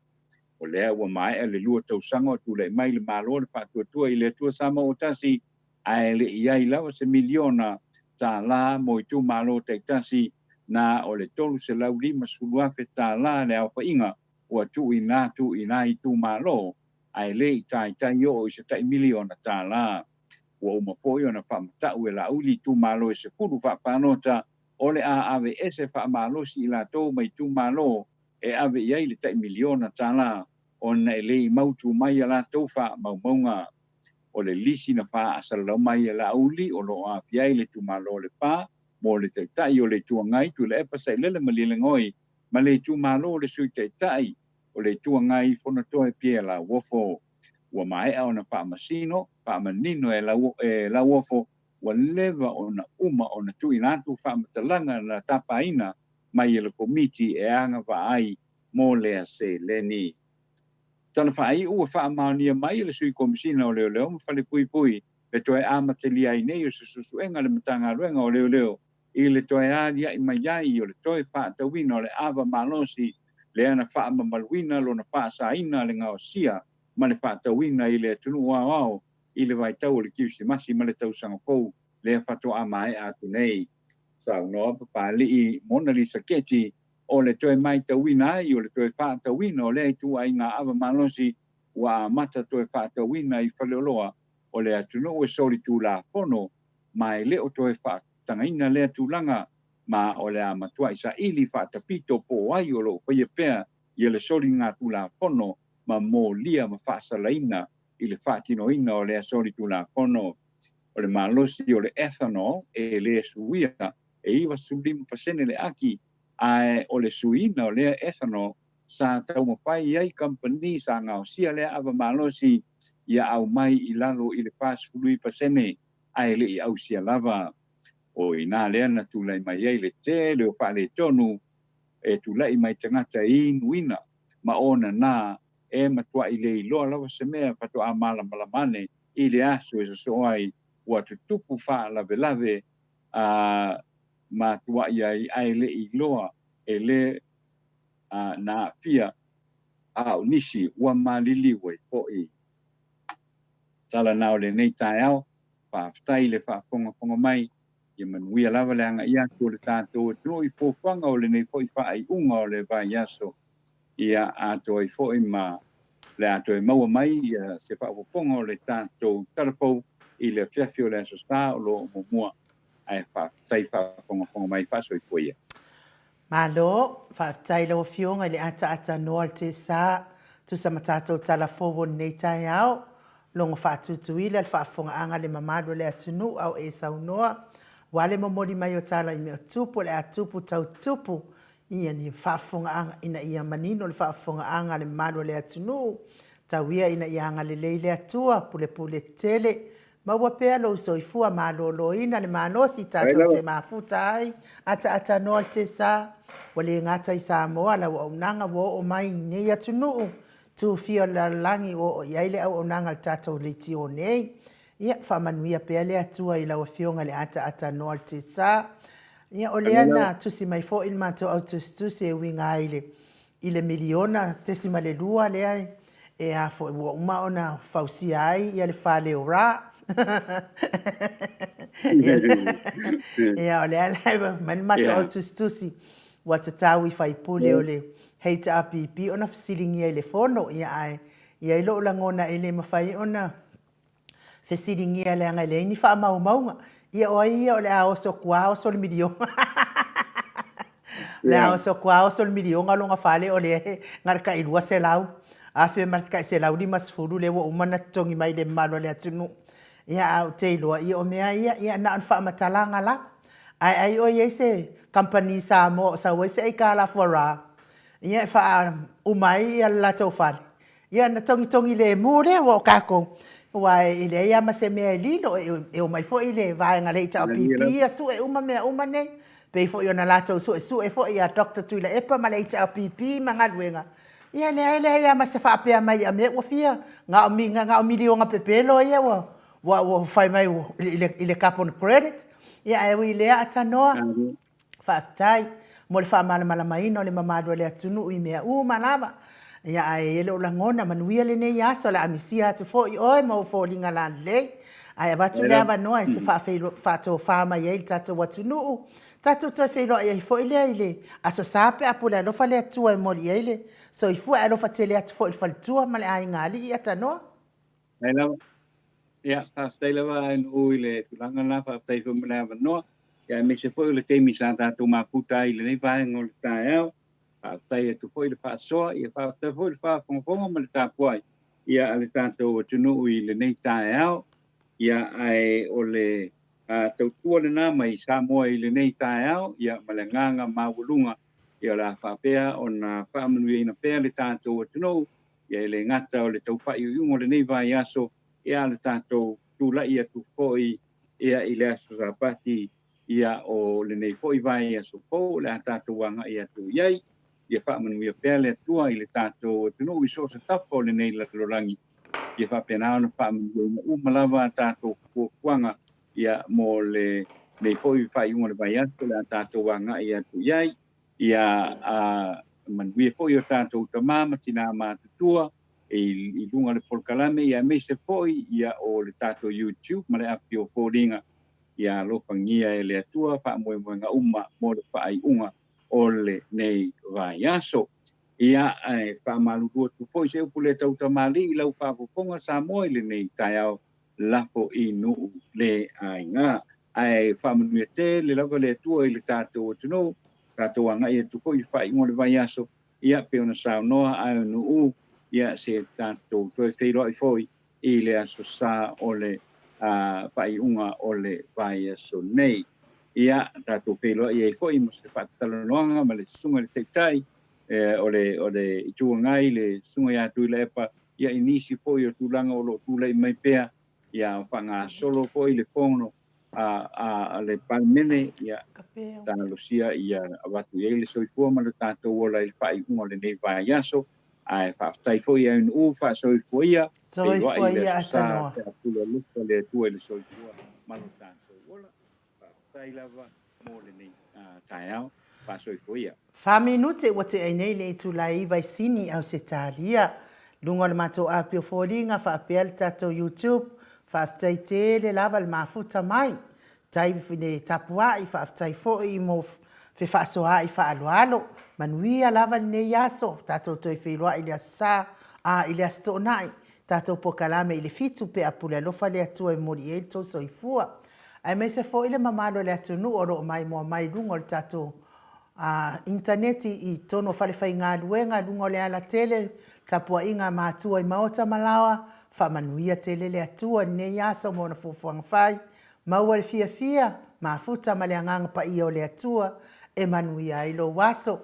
O lea ua mai e le lua tausanga o tu le mai le malo le whatuatua i le tua Samoa o tasi a e le iai lawa se miliona tā la mo i tu malo te tasi na o le tolu se lau lima suluafe tā la le au inga ua tu i nā i tu malo a e le i tai o i se tai miliona tā la. Ua umapoi o na whamatau e la uli tu malo e se puru whapanota o le a ave ese whamalosi i la tō mai tu malo e ave iai le tai miliona tala o na ele mautu mai ala tofa maumaunga o le lisi na fa asala mai ala uli o lo a fiai le tu malo le pa mo le tai o le tu ngai tu le pa sai le malile ngoi ma le tu malo le sui tai o le tu ngai fona to e pie la wofo wa mai o na pa masino pa manino e la wofo wa leva ona uma ona tu inatu fa matalanga na tapaina mai le komiti e anga va ai mo le se leni tana fa ai u fa mani mai le sui komisina o leo mo fa le pui pe to e amateli ai nei o su enga le matanga luenga o leo i le to e adia i mai ai o le to e fa ta wino le ava malosi le ana fa mamalwina lo na fa sa ina le nga sia ma le fa ta wina i le tunu wa i le vai tau le kiusi masi ma le tau sanga ko le fa to amai atu nei sa no pa li Mona Lisa Keti o le toe mai ta wina ai o le toe wha ta wina o le tu ai ngā awa malosi wa mata toe wha ta wina i whaleoloa o le atunu o sori tu la pono mai le o toe wha tangaina le tu langa ma o le amatua isa ili wha ta pito po ai o lo pia pia i le sori ngā tu la pono ma mo lia ma wha salaina i le wha tino ina o le sori tu la pono o le malosi o le ethanol e le suia e iwa sulim pasene le aki ai o le suina o le ethanol sa tau mawhai ai company sa ngau sia le ava malosi ia au mai i lalo i le pas fului pasene ai le i au sia lava o ina le ana tu lai mai ai le te le o pale tonu e tu lai mai tangata i nuina ma ona na e matua i le iloa lava se mea pato a malamane i le aso e so ai ua tutupu wha lave ma tua i ai le iloa e le na fia au nisi ua malili wai po i tala nao le nei tai au whaftai le whafonga mai i manuia lava le anga ia tu le tātou tino i fōwhanga o le nei po i whaai unga o le vai aso ia ato i fo i ma le ato i maua mai se whafonga o le tātou tarapau i le fiafio le aso sta o lo mumua ai whaftai whafonga mai whaso i poia. Malo, whaftai lo fionga le ata noa te sa tu sa matatou tala fōwo nei tai au longo whaatutuila le whaafonga anga le mamado le atunu au e saunoa wale momori mai o tala i mea tupu le atupu tau tupu ia ni whaafonga anga ina ia manino le whaafonga anga le mamado le atunu tau ia ina ia anga le leile atua pule tele Maua pea lo soifua malōlōina le malosi tatou Aila. te mafuta ai ata noa te sa ua le gata i Samoa lau aunaga ua o'o mai nei atunuu tufia le lalagi ua o'o iai le auaunaga le tatou leitio nei ia faamanuia pea le atua i lau afioga le ata noa le te sa ia o lea na tusi mai fo'i le matou autusitusi e uiga ai i le miliona tesi ma le lua lea e a fo'i ua uma ona fausia ai ia le faleorā ia o le ala man mato Yeah. au tustusi wa tatawi fai pule o le HRPP ona fasilingi ai le fono ia ai ia ilo langona ele mafai ona fasilingi ai le anga le ni fa mau maunga ia o ia o le a oso kwa oso le milio le a oso kwa oso le milio ngalonga fale o le ngarka ilua se lau a fe marka se lau di masfuru le wo umana tongi mai le malo le atunu ia au te loa ia o mea ia na anfa matalanga la ai o ia se company Samoa sa we se ka la fora ia fa umai ia la tau fale ia na tongi le mure wo kako wa ile ia ma se mea lilo e o mai fo ile vai nga le ta pipi ia su e uma ne pe fo ia na la tau su e fo ia doctor tu ile epa ma le ta pipi manga luenga ia le ia ma se fa pe mai a me wo fia nga o milio nga pepelo ia wa fai mai ile carbon credit ia e wi le ata noa fa tai mo le fa mala mai no le mamado le atunu i mea malava ia ai ele o langona manuia le nei aso la amisia te fo i oi mo fo linga la le ai va tu le ava noa te fa to fa mai ele tato watunu tato to fe lo ia fo ile aso sape apula lo fa le atu e mo ile so i fu alo fa tele atu fo il fa tu ma le ai ngali ia ta no Aila. Ia, whaftai lawa en ui le tulanga la whaftai whumana awa noa. Ia, me se poi le teimi sa tātou maputa i le nei vāenga o le tāe au. Whaftai e tu poi le whaasoa, ia whaftai poi le whaafongafonga ma le tāpuai. Ia, le tātou tunu i le nei tāe au. Ia, ai o le tautua le nā mai Samoa i le nei tāe au. Ia, ma le nganga mawulunga. Ia, la whapea o na whaamanui ina pea le tātou tunu. Ia, le ngata o le taupai o le nei vai aso. Ia le tātou tūla ia tu foi ia i le aso sapati ia o le nei foi vai aso po le tātou wanga ia tu iai ia whaamanuia pēr le atua i le tātou tunu i so sa tapo le nei la lorangi ia whapenao na whaamanuia umalawa tātou kuanga ia mo le nei foi vai unga le vai aso le tātou wanga ia tu iai ia manuia foi o tātou tamama tina mātutua i lunga le polkalame ia me se foi ia o le tato YouTube ma le api o fōringa ia lo pangia e le atua wha moe nga uma mo le whaai unga o le nei vai aso ia wha malurua tu foi se upu le tauta mali i lau whapoponga sa moe le nei tai au lapo i nuu le ai ngā wha manuia te le lauka le atua i le tato o tunu tato anga ia tu foi whaai unga le vai aso ia peona sao noa ai nuu ia se tātou toi whairoi foi i le aso sa o le whaiunga o le vai aso nei. Ia tātou whairoi e foi mo se whatalanoanga ma le sunga le teitai o le itua ngai le sunga ia tui le epa ia inisi foi o tūlanga o lo tūlei mai pea ia whanga solo foi le pono a le palmene ia tālosia ia awatu e le soifua ma le tātou o le whaiunga o le nei vai aso ai whaftai foi au nu wha soifua ia soifua ia atanoa te apula luka le tua le soifua manu tātou ola whaftai lava mo le nei tai au wha soifua ia Whaminute wa te ainei le tu la iwa sini au se tālia. Lunga le mato apio fōringa whaapea le tato YouTube. Whaaftai te le lava le mafuta mai. Tai whine tapua i whaaftai fō i mo fe whaasoa i whaalualo. Manuia lava ne yaso. Tato toi whiroa i le asa a i le asto nai. Tato pokalame i le fitu pe apule alofa le atua i mori e to so i fua. Ai mai se fō i le mamalo le atunu oro mai mua mai lunga le tato interneti i tono whalewhai ngā luenga lungo le ala tele tapua inga mātua i maota malawa whamanuia tele le atua ne yaso mo na fufuanga whai maua le fia mafuta ma le anganga pa i o le atua e manuia i lo waso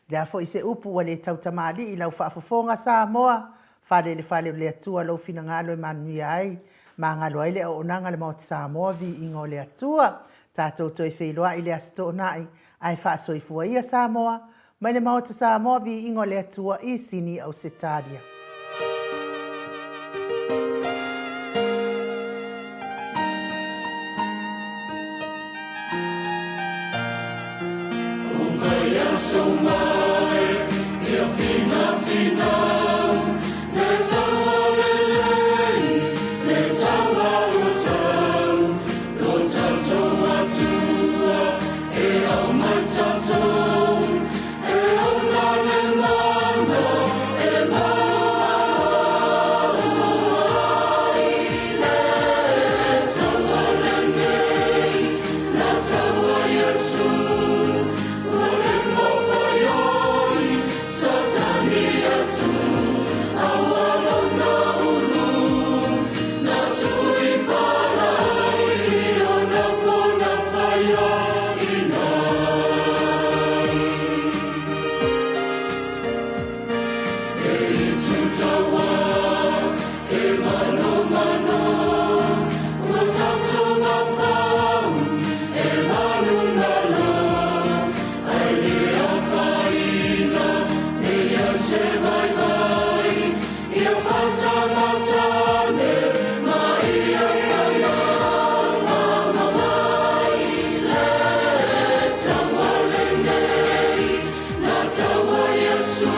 le afo i se upu wa le tautamali i lau whaafofonga Samoa whale le atua lau fina ngalo e manuia ai Mangalo ai le o nanga le Mount Samoa vi ingo le atua. Tātou toi whailoa i le asto nai ai whaasoifua ia Samoa. Mai le Mount Samoa vi ingo le atua i sini au Setaria. So mai, ia fina le taua lelei, le taua o tau, lo tatou atua, e au mai tatou, e au na le mana, e mai, le taua lelei, la taua Yesu. Samoa, Yesu,